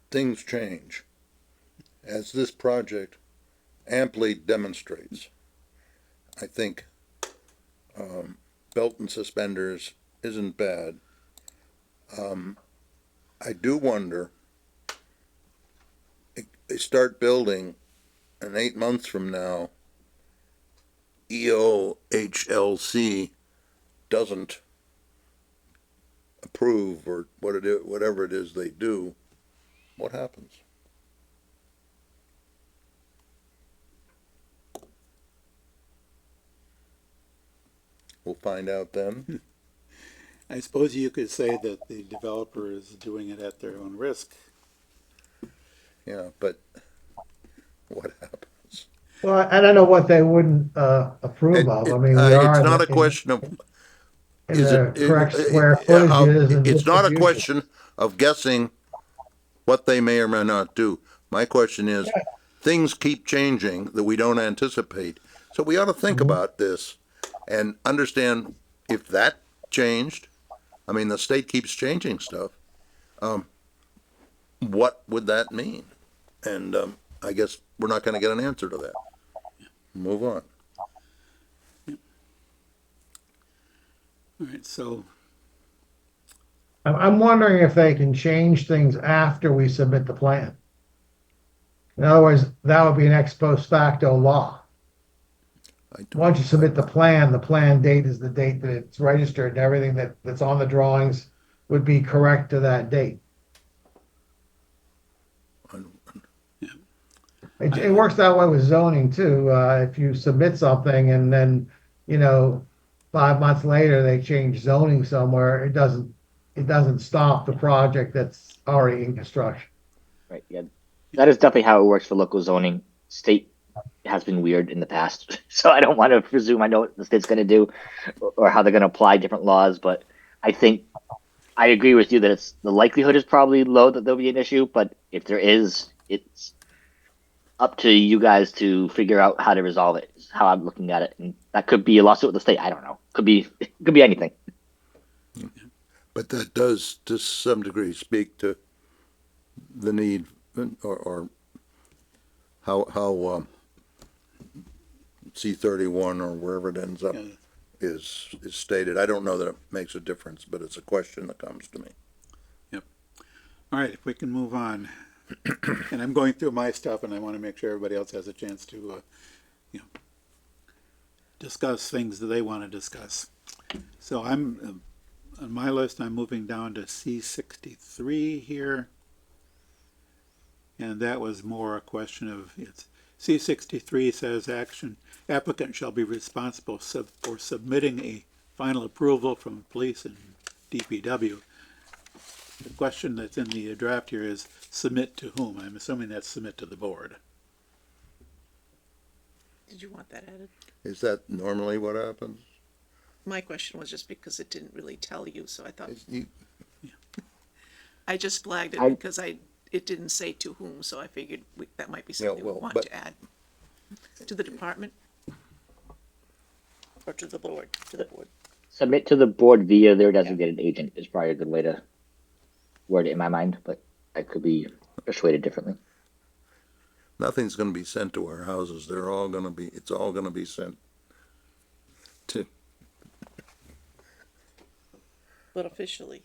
Things change, as this project amply demonstrates. I think belt and suspenders isn't bad. I do wonder, they start building, and 8 months from now, EOHLC doesn't approve, or whatever it is they do. What happens? We'll find out then. I suppose you could say that the developer is doing it at their own risk. Yeah, but what happens? Well, I don't know what they wouldn't approve of. I mean, we are It's in not the- a question of, in is the it? correct square footages and It's not a distribution. question of guessing what they may or may not do. My question is, things keep changing that we don't anticipate. So we ought to think about this and understand if that changed. I mean, the state keeps changing stuff. What would that mean? And I guess we're not going to get an answer to that. Move on. All right, so I'm wondering if they can change things after we submit the plan. In other words, that would be an ex post facto law. Once you submit the plan date is the date that it's registered, and everything that's on the drawings would be correct to that date. It works that way with zoning too. If you submit something and then, 5 months later they change zoning somewhere, it doesn't stop the project that's already in construction. Right. Yeah. That is definitely how it works for local zoning. State has been weird in the past, so I don't want to presume I know what the state's going to do or how they're going to apply different laws. But I think I agree with you that the likelihood is probably low that there'll be an issue. But if there is, it's up to you guys to figure out how to resolve it. Is how I'm looking at it, and that could be a lawsuit with the state. I don't know. Could be anything. But that does, to some degree, speak to the need, or how C-31 or wherever it ends up is stated. I don't know that it makes a difference, but it's a question that comes to me. all right, if we can move on. And I'm going through my stuff, and I want to make sure everybody else has a chance to, discuss things that they want to discuss. So I'm on my list. I'm moving down to C-63 here, and that was more a question of C-63 says applicant shall be responsible for submitting a final approval from police and DPW. The question that's in the draft here is submit to whom? I'm assuming that's submit to the board. Did you want that added? Is that normally what happens? My question was just because it didn't really tell you, so I thought, You- I just flagged it I- because it didn't say to whom, so I figured that might be something we well, want but- to add. To the department? Or to the board, to the board. Submit to the board via their designated agent is probably a good way to word it in my mind, but I could be persuaded differently. Nothing's gonna be sent to our houses. It's all gonna be sent to, But officially.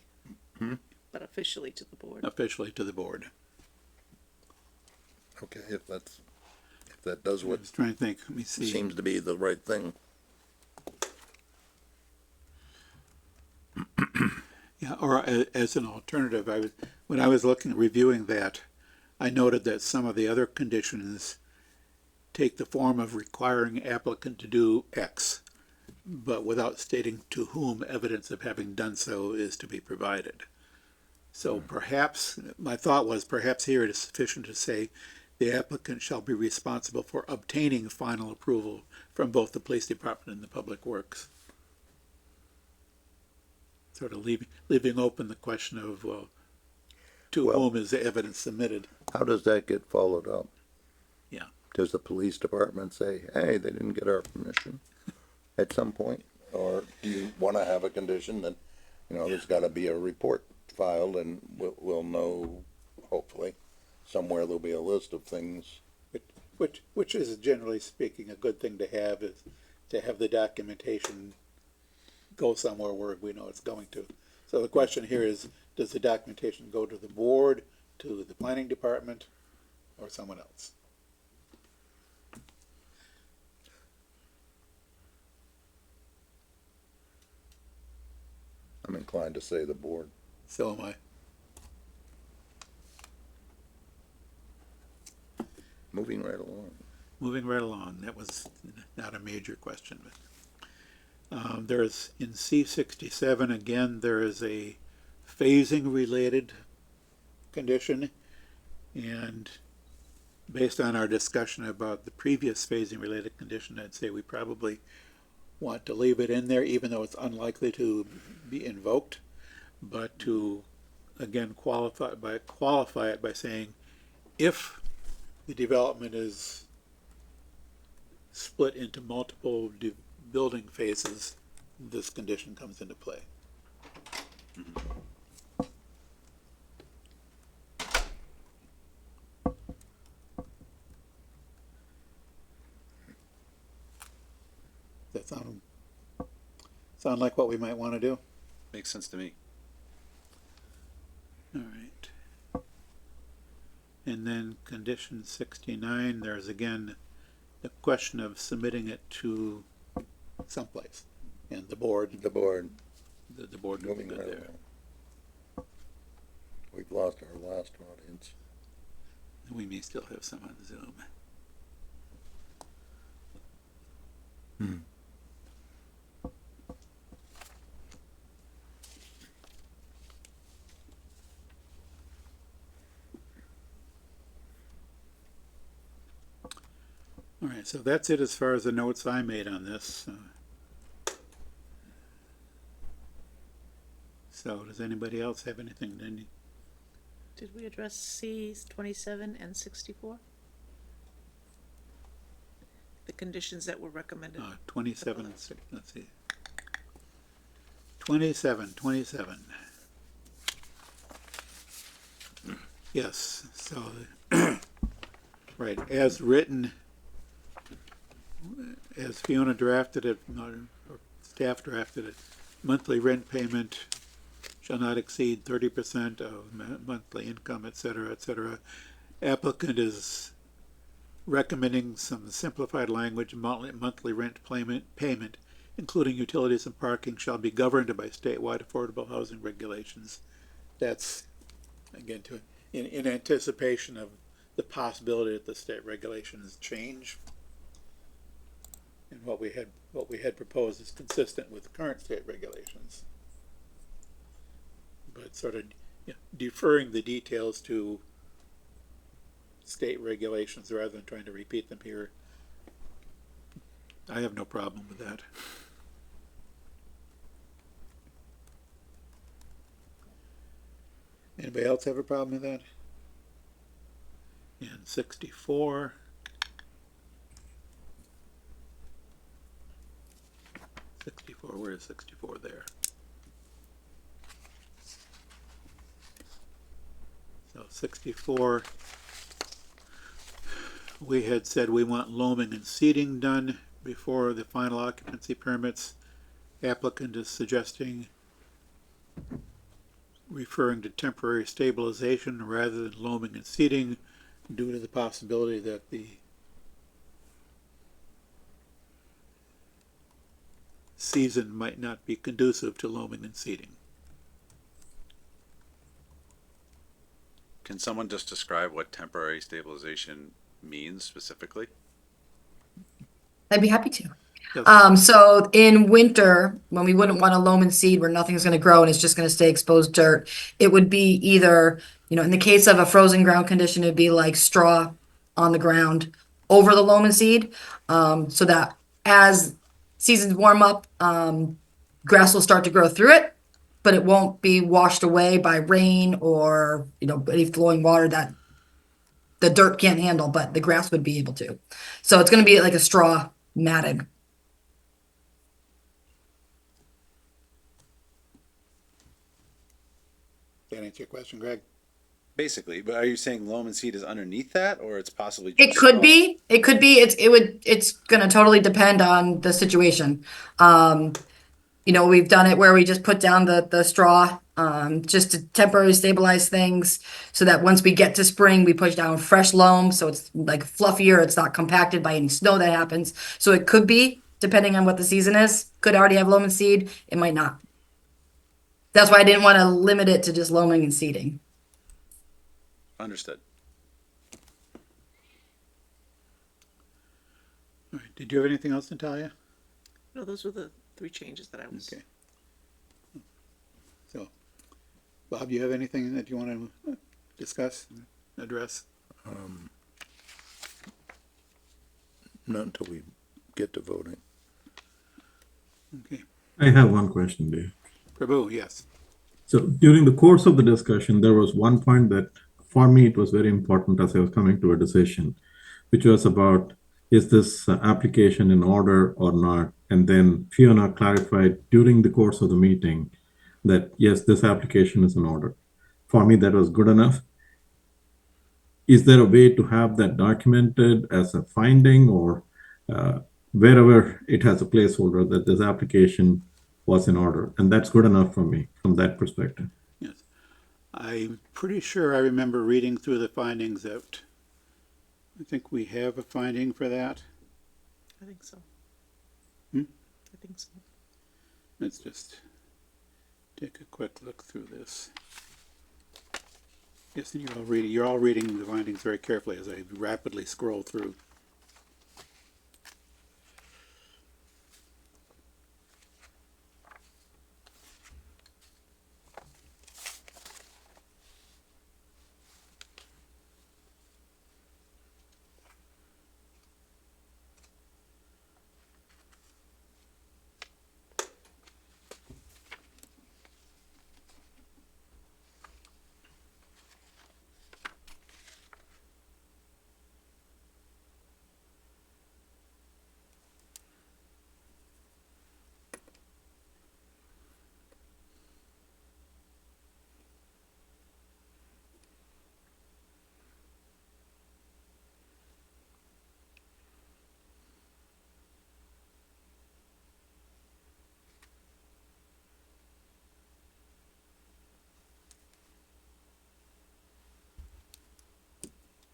Hmm? But officially to the board. Officially to the board. okay, if that does I what was trying to think, let me see. seems to be the right thing. Yeah, or as an alternative, when I was reviewing that, I noted that some of the other conditions take the form of requiring applicant to do X, but without stating to whom evidence of having done so is to be provided. So perhaps, my thought was perhaps here it is sufficient to say the applicant shall be responsible for obtaining final approval from both the police department and the public works. Sort of leaving open the question of, well, to Well- whom is the evidence submitted? How does that get followed up? Yeah. Does the police department say, hey, they didn't get our permission at some point? Or do you wanna have a condition that, there's gotta be a report filed and we'll know, hopefully, somewhere there'll be a list of things. Which is generally speaking a good thing to have, is to have the documentation go somewhere where we know it's going to. So the question here is, does the documentation go to the board, to the planning department, or someone else? I'm inclined to say the board. So am I. Moving right along. Moving right along, that was not a major question, but there's, in C67, again, there is a phasing related condition, and based on our discussion about the previous phasing related condition, I'd say we probably want to leave it in there, even though it's unlikely to be invoked, but to, again, qualify it by saying, if the development is split into multiple building phases, this condition comes into play. Does that sound like what we might want to do? Makes sense to me. All right. And then condition 69, there's again the question of submitting it to someplace. And the board, The board, the board will be moving good right there. along. We've lost our last audience. We may still have some on Zoom. All right, so that's it as far as the notes I made on this. So does anybody else have anything? Did we address C 27 and 64? The conditions that were recommended. 27, let's see. 27. Yes, so, right, as written, as Fiona drafted it, or staff drafted it, monthly rent payment shall not exceed 30% of monthly income, et cetera, et cetera. Applicant is recommending some simplified language. Monthly rent payment, including utilities and parking, shall be governed by statewide affordable housing regulations. That's, again, in anticipation of the possibility that the state regulations change. And what we had proposed is consistent with the current state regulations. But sort of deferring the details to state regulations rather than trying to repeat them here. I have no problem with that. Anybody else have a problem with that? And 64. Where is 64 there? So 64, we had said we want loaming and seeding done before the final occupancy permits. Applicant is suggesting referring to temporary stabilization rather than loaming and seeding due to the possibility that the season might not be conducive to loaming and seeding. Can someone just describe what temporary stabilization means specifically? I'd be happy to. Yes. So in winter, when we wouldn't want to loam and seed where nothing's going to grow and it's just going to stay exposed dirt, it would be either, in the case of a frozen ground condition, it'd be like straw on the ground over the loam and seed, so that as seasons warm up, grass will start to grow through it, but it won't be washed away by rain or, any flowing water that the dirt can't handle, but the grass would be able to. So it's going to be like a straw matting. That answer your question, Greg? Basically, but are you saying loam and seed is underneath that, or it's possibly It just could straw? be, it's gonna totally depend on the situation. We've done it where we just put down the straw, just to temporarily stabilize things so that once we get to spring, we push down fresh loam, so it's like fluffier, it's not compacted by any snow that happens. So it could be, depending on what the season is, could already have loam and seed, it might not. That's why I didn't want to limit it to just loaming and seeding. Understood. All right. Did you have anything else, Natalia? No, those were the 3 changes that I was. Okay. So, Bob, you have anything that you want to discuss, address? Not until we get to voting. Okay. I have one question, Dave. Prabhu, yes. So during the course of the discussion, there was one point that for me, it was very important as I was coming to a decision, which was about, is this application in order or not? And then Fiona clarified during the course of the meeting that, yes, this application is in order. For me, that was good enough. Is there a way to have that documented as a finding or wherever it has a placeholder that this application was in order? And that's good enough for me from that perspective. Yes. I'm pretty sure I remember reading through the findings that I think we have a finding for that. I think so. Hmm? I think so. Let's just take a quick look through this. Yes, and you're all reading the findings very carefully as I rapidly scroll through.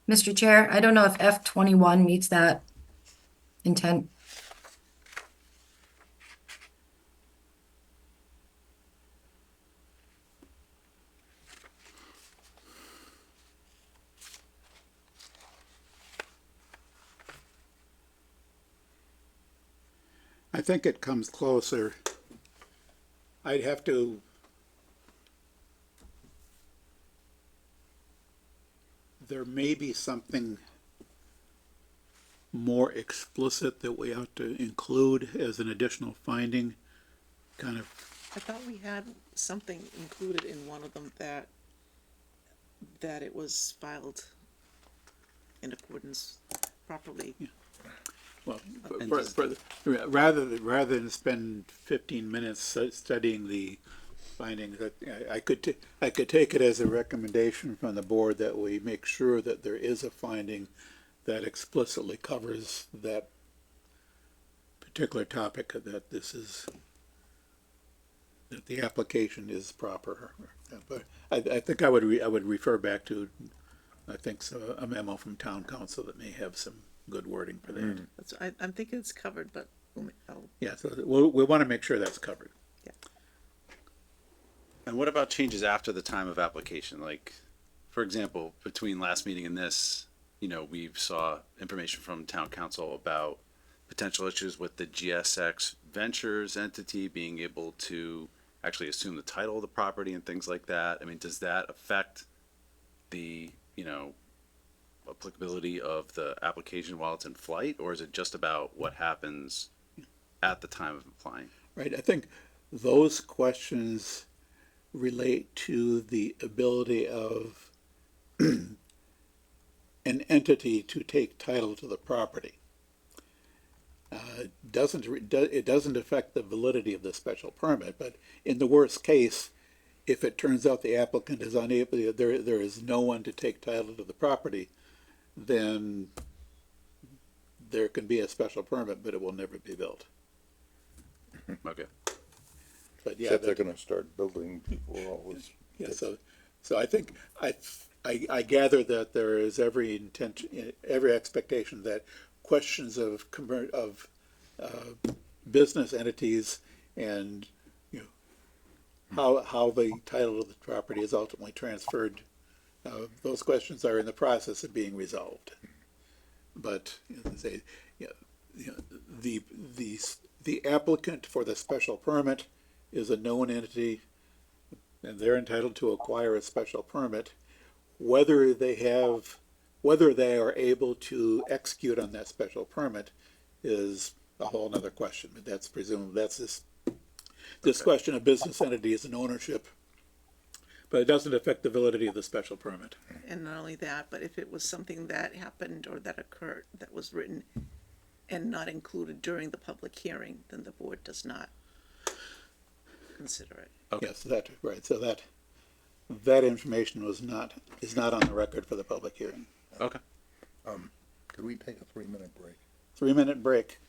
Mr. Chair, I don't know if F21 meets that intent. I think it comes closer. I'd have to there may be something more explicit that we ought to include as an additional finding, kind of. I thought we had something included in one of them that that it was filed in accordance properly. Well, And rather than spend 15 minutes studying the findings, I could take it as a recommendation from the board that we make sure that there is a finding that explicitly covers that particular topic, that that the application is proper. But I think I would refer back to, I think, so, a memo from town council that may have some good wording for that. That's, I'm thinking it's covered, but I'll, Yeah, so we want to make sure that's covered. And what about changes after the time of application? Like, for example, between last meeting and this, we saw information from town council about potential issues with the GSX Ventures entity being able to actually assume the title of the property and things like that. I mean, does that affect the, applicability of the application while it's in flight, or is it just about what happens at the time of applying? Right, I think those questions relate to the ability of an entity to take title to the property. It doesn't affect the validity of the special permit, but in the worst case, if it turns out the applicant is unable, there is no one to take title to the property, then there can be a special permit, but it will never be built. Okay. But yeah, Except they're gonna start building, people always. yeah. So I think I gather that there is every intention, every expectation that questions of business entities and how the title of the property is ultimately transferred, those questions are in the process of being resolved. But say, the applicant for the special permit is a known entity, and they're entitled to acquire a special permit. Whether they are able to execute on that special permit is a whole nother question, but that's presumed, that's this question of business entities and ownership, but it doesn't affect the validity of the special permit. and not only that, but if it was something that happened or that occurred, that was written and not included during the public hearing, then the board does not consider it. Okay. Yes, right, so that information is not on the record for the public hearing. Okay. Could we take a 3-minute break? 3-minute break.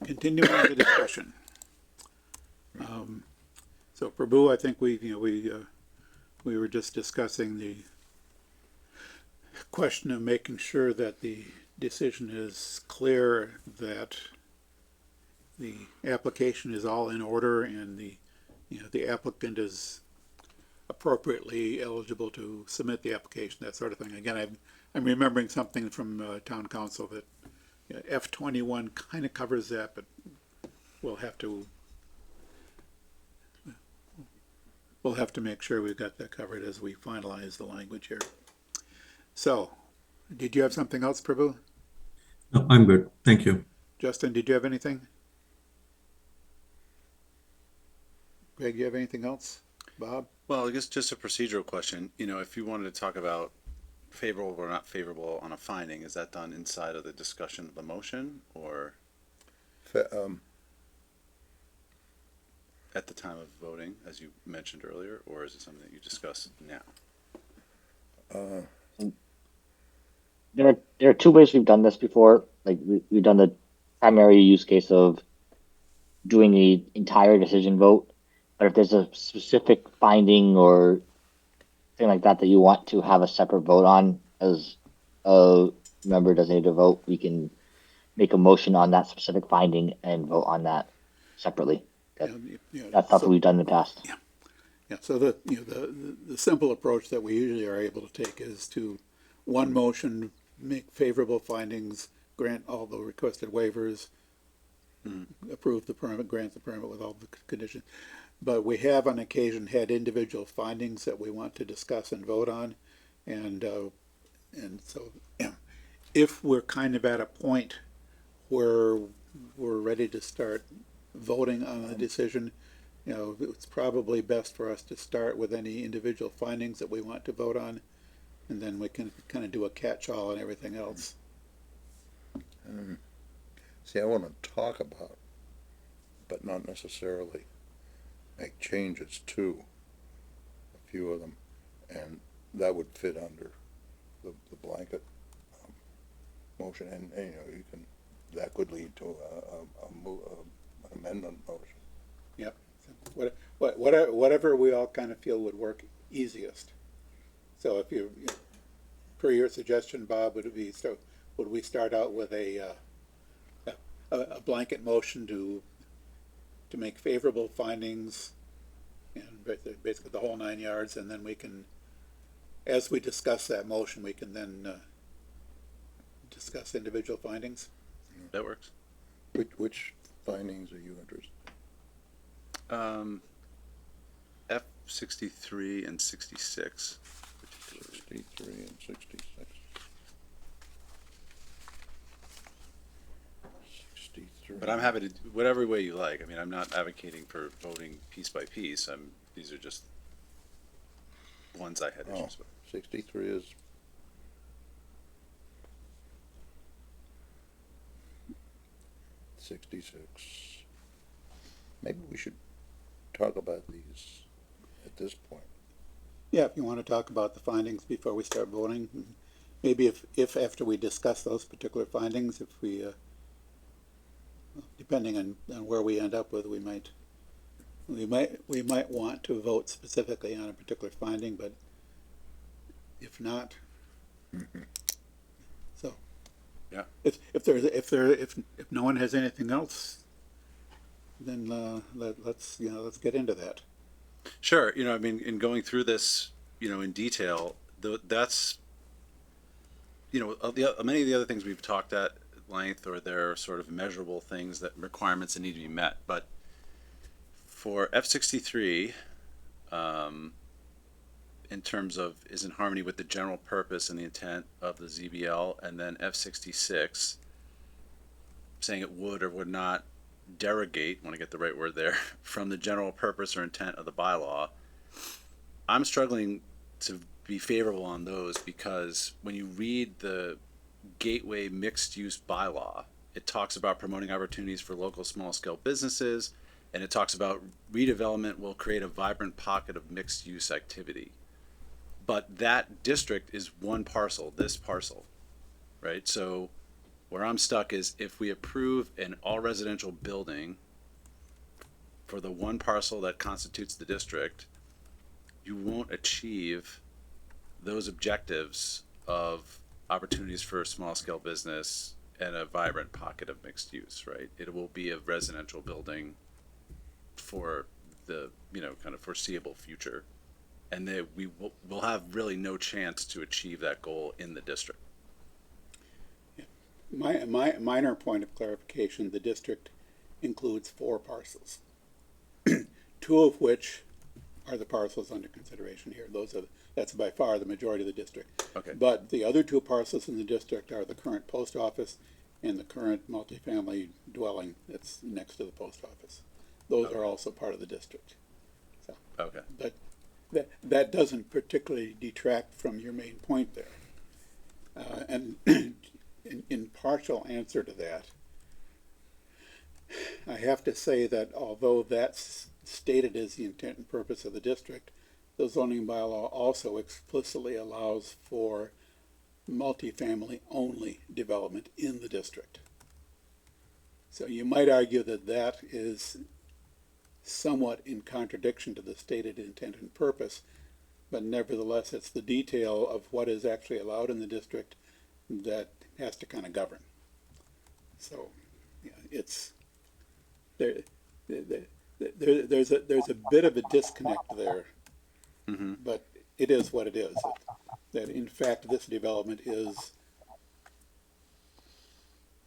continuing the discussion. So Prabhu, I think we were just discussing the question of making sure that the decision is clear, that the application is all in order and the applicant is appropriately eligible to submit the application, that sort of thing. Again, I'm remembering something from town council that F21 kind of covers that, but we'll have to make sure we've got that covered as we finalize the language here. So, did you have something else, Prabhu? No, I'm good. Thank you. Justin, did you have anything? Greg, you have anything else? Bob? Well, I guess just a procedural question. You know, if you wanted to talk about favorable or not favorable on a finding, is that done inside of the discussion of the motion or at the time of voting, as you mentioned earlier, or is it something that you discuss now? There are two ways we've done this before. Like we've done the primary use case of doing the entire decision vote. But if there's a specific finding or thing like that that you want to have a separate vote on as a member designated to vote, we can make a motion on that specific finding and vote on that separately. That's something we've done in the past. Yeah, so the simple approach that we usually are able to take is to one motion, make favorable findings, grant all the requested waivers, approve the permit, grant the permit with all the conditions. But we have on occasion had individual findings that we want to discuss and vote on. And so if we're kind of at a point where we're ready to start voting on the decision, it's probably best for us to start with any individual findings that we want to vote on, and then we can kind of do a catch-all and everything else. See, I want to talk about, but not necessarily make changes to a few of them, and that would fit under the blanket motion, and you can, that could lead to an amendment motion. Yep. Whatever we all kind of feel would work easiest. So if you, per your suggestion, Bob, would we start out with a blanket motion to make favorable findings and basically the whole 9 yards, and then we can, as we discuss that motion, we can then discuss individual findings? That works. Which findings are you interested in? F63 and 66. 63 and 66. 63. But I'm happy to, whatever way you like. I mean, I'm not advocating for voting piece by piece. These are just ones I had issues with. 63 is 66. Maybe we should talk about these at this point. Yeah, if you want to talk about the findings before we start voting, maybe if after we discuss those particular findings, if we, depending on where we end up with, we might want to vote specifically on a particular finding, but if not, so yeah. If no one has anything else, then let's get into that. Sure. I mean, in going through this, in detail, that's, many of the other things we've talked at length, or they're sort of measurable things, that requirements that need to be met. But for F63, in terms of is in harmony with the general purpose and the intent of the ZBL, and then F66 saying it would or would not derogate, want to get the right word there, from the general purpose or intent of the bylaw. I'm struggling to be favorable on those, because when you read the Gateway mixed use bylaw, it talks about promoting opportunities for local small scale businesses, and it talks about redevelopment will create a vibrant pocket of mixed use activity. But that district is one parcel, this parcel, right? So Where I'm stuck is if we approve an all residential building for the one parcel that constitutes the district, you won't achieve those objectives of opportunities for small scale business and a vibrant pocket of mixed use, right? It will be a residential building for the, kind of foreseeable future. And then we'll have really no chance to achieve that goal in the district. My minor point of clarification, the district includes 4 parcels, 2 of which are the parcels under consideration here. That's by far the majority of the district. Okay. But the other 2 parcels in the district are the current post office and the current multifamily dwelling that's next to the post office. Those are also part of the district. So, Okay. but that doesn't particularly detract from your main point there. And in partial answer to that, I have to say that although that's stated as the intent and purpose of the district, the zoning bylaw also explicitly allows for multifamily only development in the district. So you might argue that that is somewhat in contradiction to the stated intent and purpose, but nevertheless it's the detail of what is actually allowed in the district that has to kind of govern. So yeah, it's there's a bit of a disconnect there, but it is what it is. That in fact this development is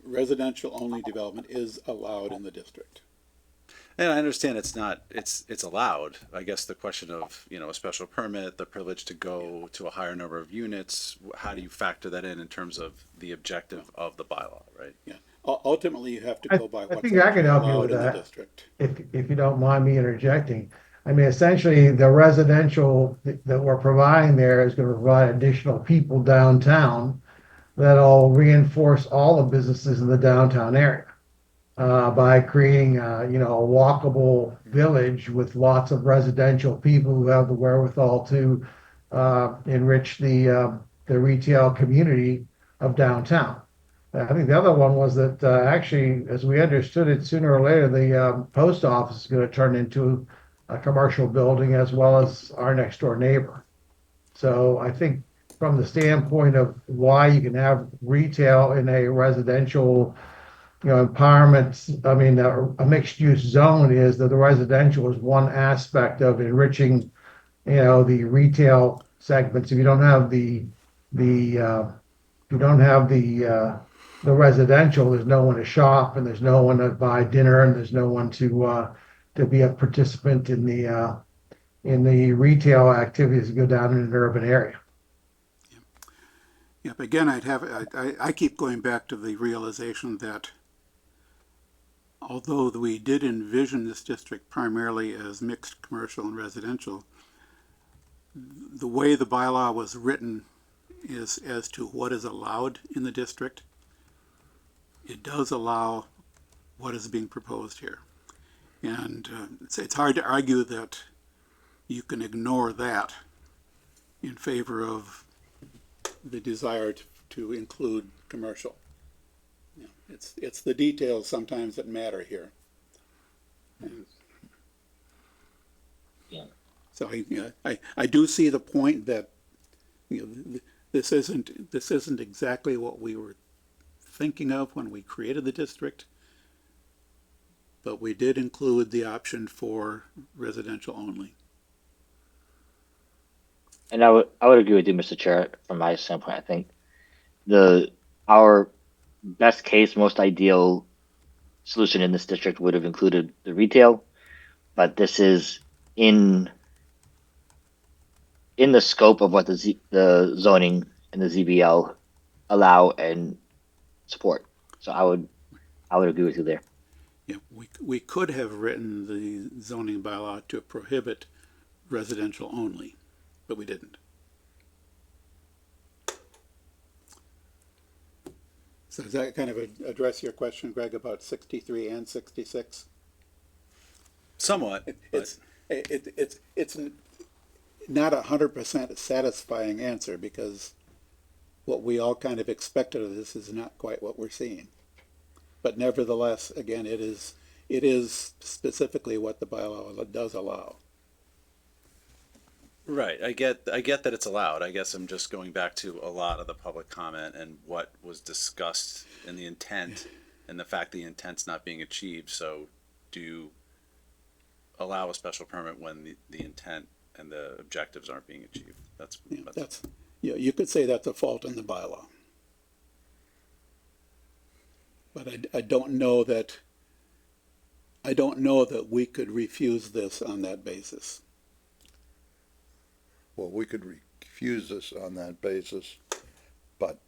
residential only development is allowed in the district. And I understand it's allowed. I guess the question of, a special permit, the privilege to go to a higher number of units, how do you factor that in terms of the objective of the bylaw, right? Yeah. Ultimately, you have to go by I what's think I can help you allowed with in the that. district. If you don't mind me interjecting. I mean, essentially, the residential that we're providing there is gonna provide additional people downtown that'll reinforce all the businesses in the downtown area. By creating, a walkable village with lots of residential people who have the wherewithal to enrich the retail community of downtown. I think the other one was that actually, as we understood it, sooner or later, the post office is going to turn into a commercial building as well as our next door neighbor. So I think from the standpoint of why you can have retail in a residential empowerment, I mean, a mixed use zone is that the residential is one aspect of enriching, the retail segments. If you don't have the residential, there's no one to shop and there's no one to buy dinner and there's no one to be a participant in the retail activities that go down in an urban area. Yeah, but again, I keep going back to the realization that although we did envision this district primarily as mixed commercial and residential, the way the bylaw was written is as to what is allowed in the district. It does allow what is being proposed here. And it's hard to argue that you can ignore that in favor of the desire to include commercial. It's the details sometimes that matter here. And Yeah. so I do see the point that this isn't exactly what we were thinking of when we created the district, but we did include the option for residential only. And I would agree with you, Mr. Chair. From my standpoint, I think our best case, most ideal solution in this district would have included the retail, but this is in the scope of what the zoning and the ZBL allow and support. So I would agree with you there. Yeah, we could have written the zoning bylaw to prohibit residential only, but we didn't. So does that kind of address your question, Greg, about 63 and 66? Somewhat. It's not 100% satisfying answer because what we all kind of expected of this is not quite what we're seeing. But nevertheless, again, it is specifically what the bylaw does allow. Right. I get that it's allowed. I guess I'm just going back to a lot of the public comment and what was discussed in the intent and the fact the intent's not being achieved. So do you allow a special permit when the intent and the objectives aren't being achieved? Yeah, you could say that's a fault in the bylaw. But I don't know that we could refuse this on that basis. Well, we could refuse this on that basis, but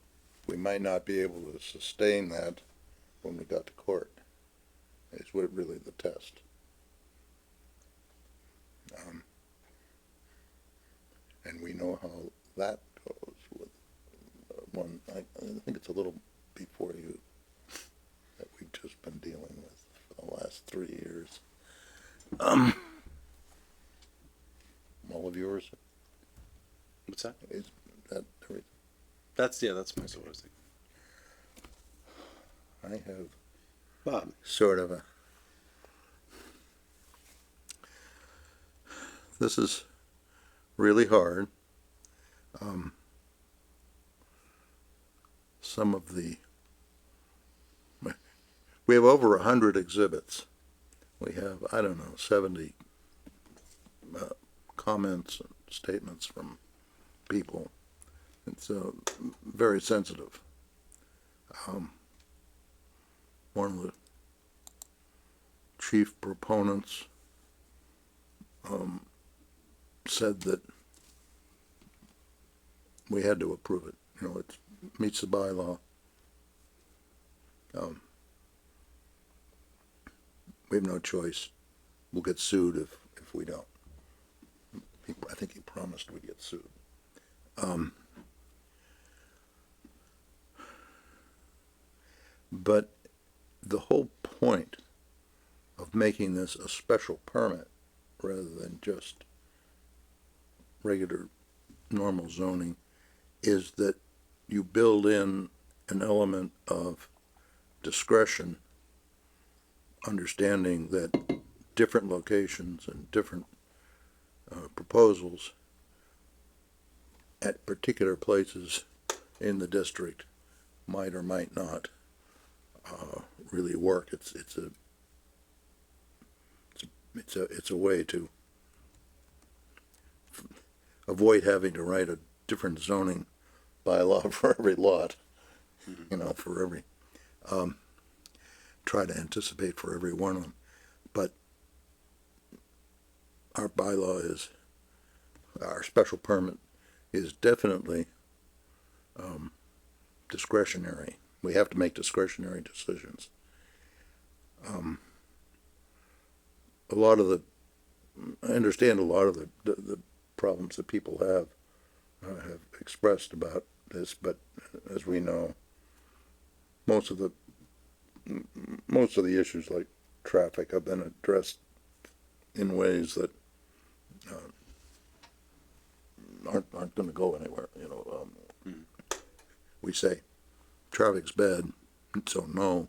we might not be able to sustain that when we got to court. Is what really the test. And we know how that goes with one. I think it's a little before you that we've just been dealing with for the last 3 years. All of yours. What's that? Is that everything? That's most of what I was thinking. I have Bob, sort of a. This is really hard. Some of the. We have over 100 exhibits. We have, I don't know, 70 comments and statements from people. It's very sensitive. One of the chief proponents said that we had to approve it. You know, it meets the bylaw. We have no choice. We'll get sued if we don't. I think he promised we'd get sued. But the whole point of making this a special permit rather than just regular normal zoning is that you build in an element of discretion, understanding that different locations and different proposals at particular places in the district might or might not really work. It's a way to avoid having to write a different zoning bylaw for every lot, you know, for every, try to anticipate for every one of them. But our bylaw is, our special permit is definitely discretionary. We have to make discretionary decisions. A lot of I understand a lot of the problems that people have expressed about this, but as we know, most of the issues like traffic have been addressed in ways that aren't going to go anywhere. You know, we say traffic's bad, so no.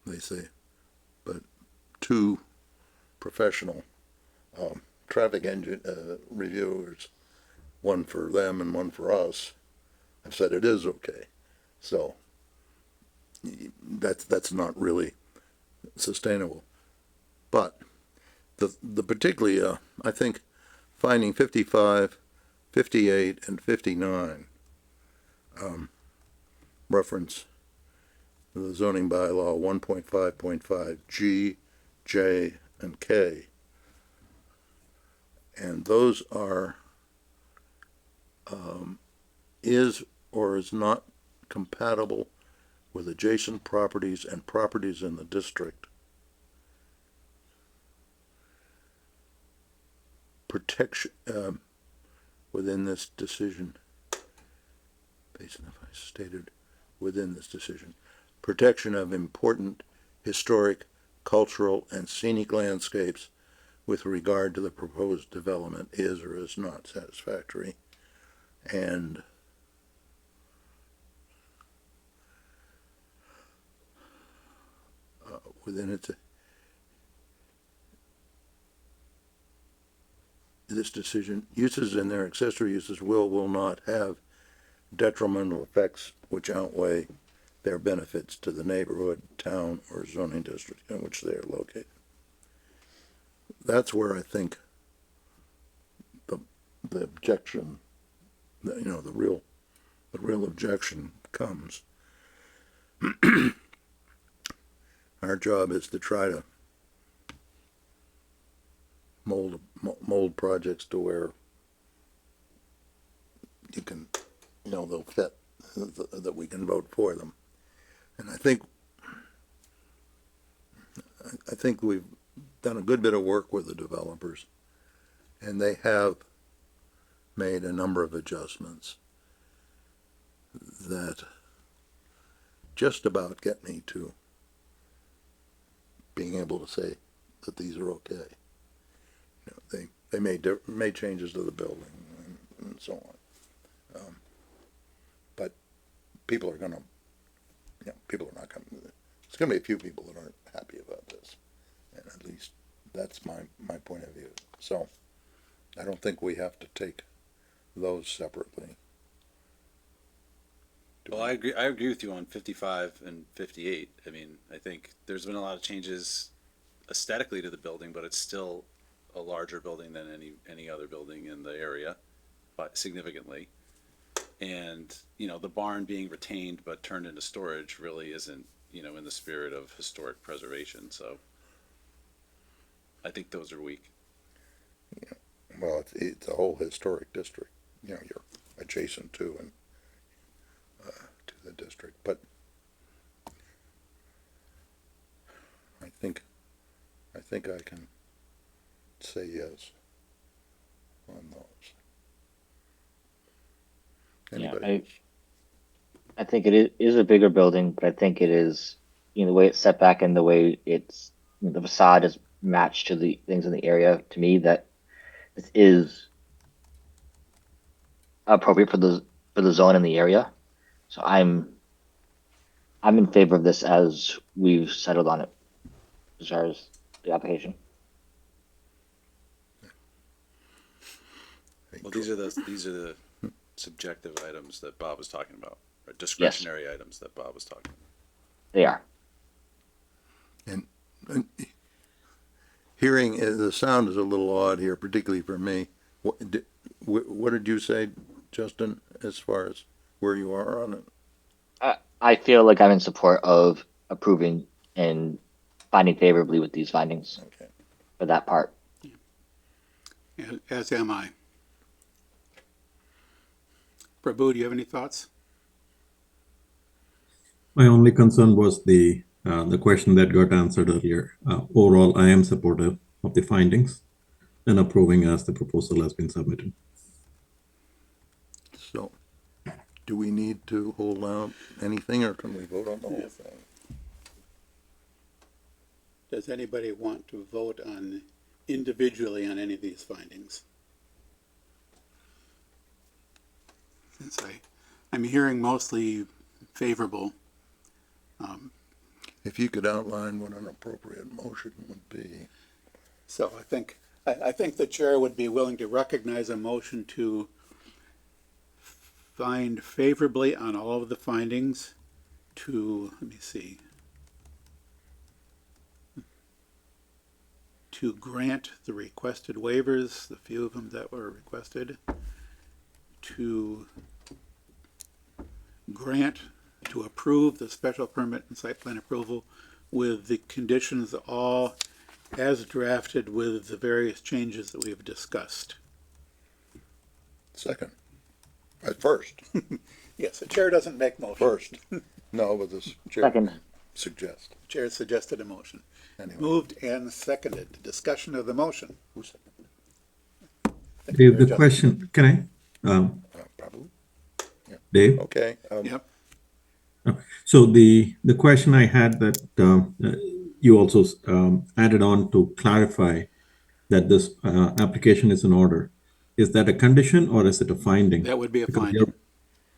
They say, but two professional traffic reviewers, one for them and one for us, have said it is okay. So that's not really sustainable. But the particularly, I think, finding 55, 58, and 59 reference the zoning bylaw 1.5.5 G, J, and K. And those are is or is not compatible with adjacent properties and properties in the district. Protection within this decision, based on if I stated within this decision, protection of important historic, cultural, and scenic landscapes with regard to the proposed development is or is not satisfactory. And within its, this decision, uses and their accessory uses will not have detrimental effects which outweigh their benefits to the neighborhood, town, or zoning district in which they are located. That's where I think the objection, the real objection comes. Our job is to try to mold projects to where you can, they'll fit, that we can vote for them. And I think we've done a good bit of work with the developers, and they have made a number of adjustments that just about get me to being able to say that these are okay. They made changes to the building and so on. But people are not coming to it. There's going to be a few people that aren't happy about this. And at least that's my point of view. So I don't think we have to take those separately. Well, I agree with you on 55 and 58. I mean, I think there's been a lot of changes aesthetically to the building, but it's still a larger building than any other building in the area, but significantly. And, the barn being retained but turned into storage really isn't, in the spirit of historic preservation. So I think those are weak. Yeah. Well, it's a whole historic district. You're adjacent to and to the district, but I think I can say yes on those. Anybody else? I think it is a bigger building, but I think it is, the way it's set back and the way it's, the facade is matched to the things in the area, to me, that this is appropriate for the zone in the area. So I'm in favor of this as we've settled on it as far as the application. Well, these are the subjective items that Bob was talking about, or discretionary items that Bob was talking about. They are. And hearing the sound is a little odd here, particularly for me. What did you say, Justin, as far as where you are on it? I feel like I'm in support of approving and finding favorably with these findings Okay. for that part. As am I. Prabhu, do you have any thoughts? My only concern was the question that got answered earlier. Overall, I am supportive of the findings and approving as the proposal has been submitted. So, do we need to hold out anything, or can we vote on the whole thing? Does anybody want to vote on individually on any of these findings? Since I'm hearing mostly favorable. If you could outline what an appropriate motion would be. So I think the chair would be willing to recognize a motion to find favorably on all of the findings to, let me see, to grant the requested waivers, the few of them that were requested, to approve the special permit and site plan approval with the conditions all as drafted with the various changes that we have discussed. Second. First. Yes, the chair doesn't make motions. First. No, but this chair Second. suggest. The chair suggested a motion. Anyway. Moved and seconded. Discussion of the motion. Who seconded? Dave, the question, can I? Probably. Dave? Okay. Yep. So the question I had that you also added on to clarify that this application is in order. Is that a condition or is it a finding? That would be a Because finding.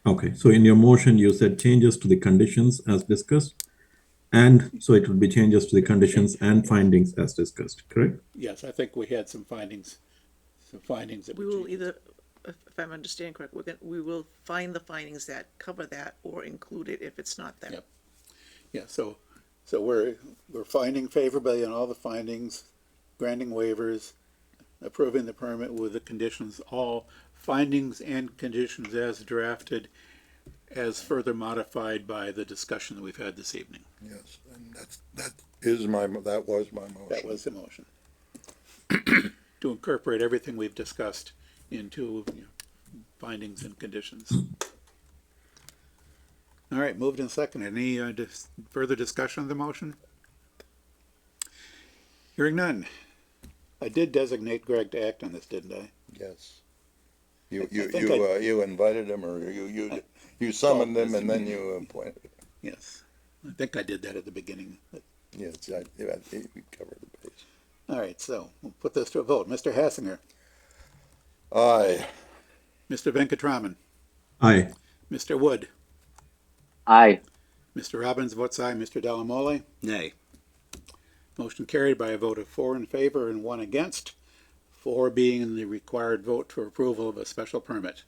Okay, so in your motion, you said changes to the conditions as discussed, and so it would be changes to the conditions and findings as discussed, correct? Yes, I think we had some findings that We we will changed. either, if I'm understanding correct, we will find the findings that cover that or include it if it's not there. Yep. Yeah, so we're finding favorably on all the findings, granting waivers, approving the permit with the conditions, all findings and conditions as drafted, as further modified by the discussion that we've had this evening. Yes, and that was my motion. That was the motion. To incorporate everything we've discussed into findings and conditions. All right, moved and seconded. Any further discussion of the motion? Hearing none. I did designate Greg to act on this, didn't I? Yes. I think You invited him, or you summoned him, and then you appointed him. Yes. I think I did that at the beginning. Yes, we covered the base. All right, so we'll put this to a vote. Mr. Hassinger, Aye. Mr. Venkatraman, Aye. Mr. Wood, Aye. Mr. Robbins votes aye, Mr. Delamole. Nay. Motion carried by a vote of 4 in favor and 1 against, 4 being the required vote for approval of a special permit.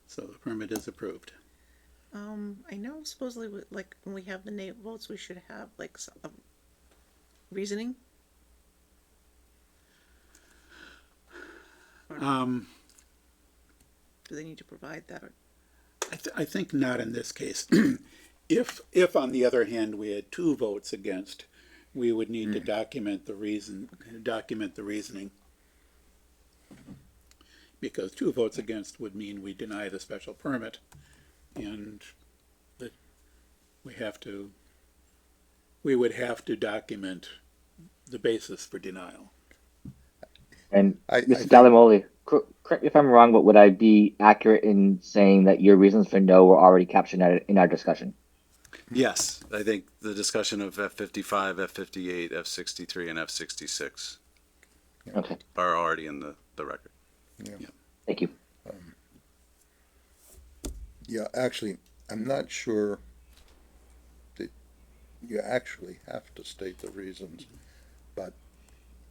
So the permit is approved. I know supposedly, like, when we have the nay votes, we should have, like, a reasoning. Do they need to provide that, or? I think not in this case. If on the other hand, we had 2 votes against, we would need to document the reasoning. Because 2 votes against would mean we deny the special permit, and that we would have to document the basis for denial. And I Mr. think- Delamole, correct me if I'm wrong, but would I be accurate in saying that your reasons for no were already captured in our discussion? Yes, I think the discussion of F55, F58, F63, and F66 Okay, are already in the record. thank you. Yeah, actually, I'm not sure that you actually have to state the reasons, but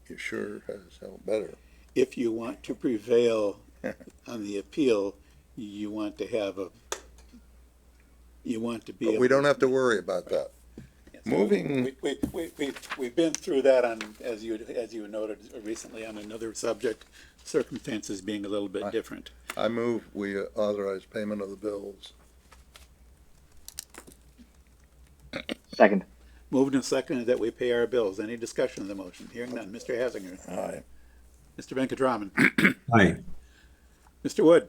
you sure as hell better. If you want to prevail on the appeal, you want to have be But able. we don't have to worry about that. Moving, We've been through that on, as you noted recently on another subject, circumstances being a little bit different. I move we authorize payment of the bills. Second. Moved and seconded that we pay our bills. Any discussion of the motion? Hearing none. Mr. Hassinger. Aye. Mr. Venkatraman. Aye. Mr. Wood.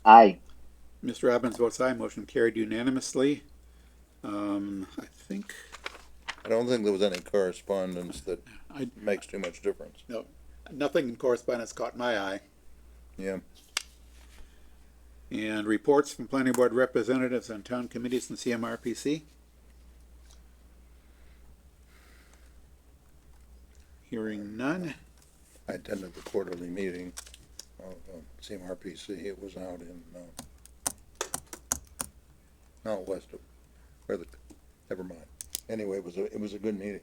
Aye. Mr. Robbins votes aye. Motion carried unanimously. I think, I don't think there was any correspondence that I- makes too much difference. no, nothing in correspondence caught my eye. Yeah. And reports from planning board representatives on town committees and CMRPC. Hearing none. I attended the quarterly meeting of CMRPC. It was out in, out west of, never mind. Anyway, it was a good meeting.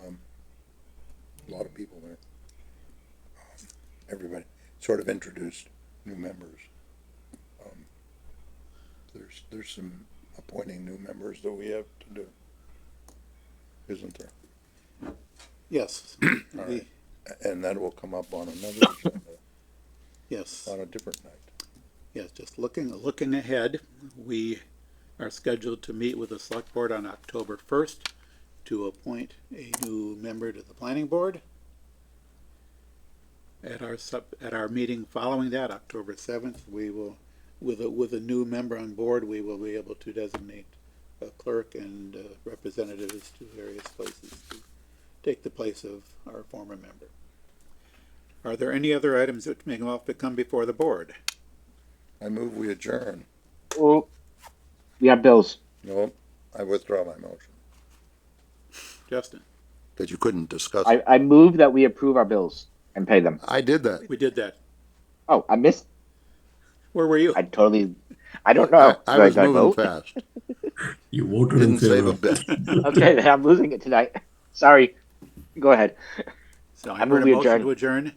A lot of people there. Everybody sort of introduced new members. There's some appointing new members that we have to do, isn't there? Yes. All right. And that will come up on another agenda, Yes. on a different night. Yes, just looking ahead, we are scheduled to meet with the select board on October 1st to appoint a new member to the planning board. At our meeting following that, October 7th, we will, with a new member on board, we will be able to designate a clerk and representatives to various places to take the place of our former member. Are there any other items that may come before the board? I move we adjourn. Oh, we have bills. No, I withdraw my motion. Justin? That you couldn't discuss. I move that we approve our bills and pay them. I did that. We did that. Oh, I missed. Where were you? I totally. I don't know. I Do was do moving vote? fast. You voted in Didn't save favor a of bit. Okay, then I'm losing it tonight. Sorry. Go ahead. So I I move heard a we motion adjourn. to adjourn.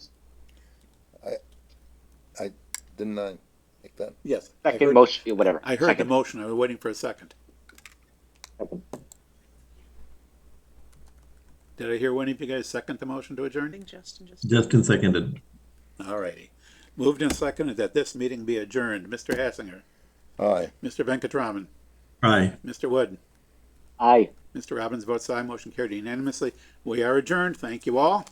Didn't I make that? Yes. I Second heard- motion, whatever. I heard the Second. motion. I was waiting for a second. Did I hear one of you guys second the motion to I adjourn? think Justin just. Justin seconded. All righty. Moved and seconded that this meeting be adjourned. Mr. Hassinger, Aye. Mr. Venkatraman, Aye. Mr. Wood, Aye. Mr. Robbins votes aye. Motion carried unanimously. We are adjourned. Thank you all.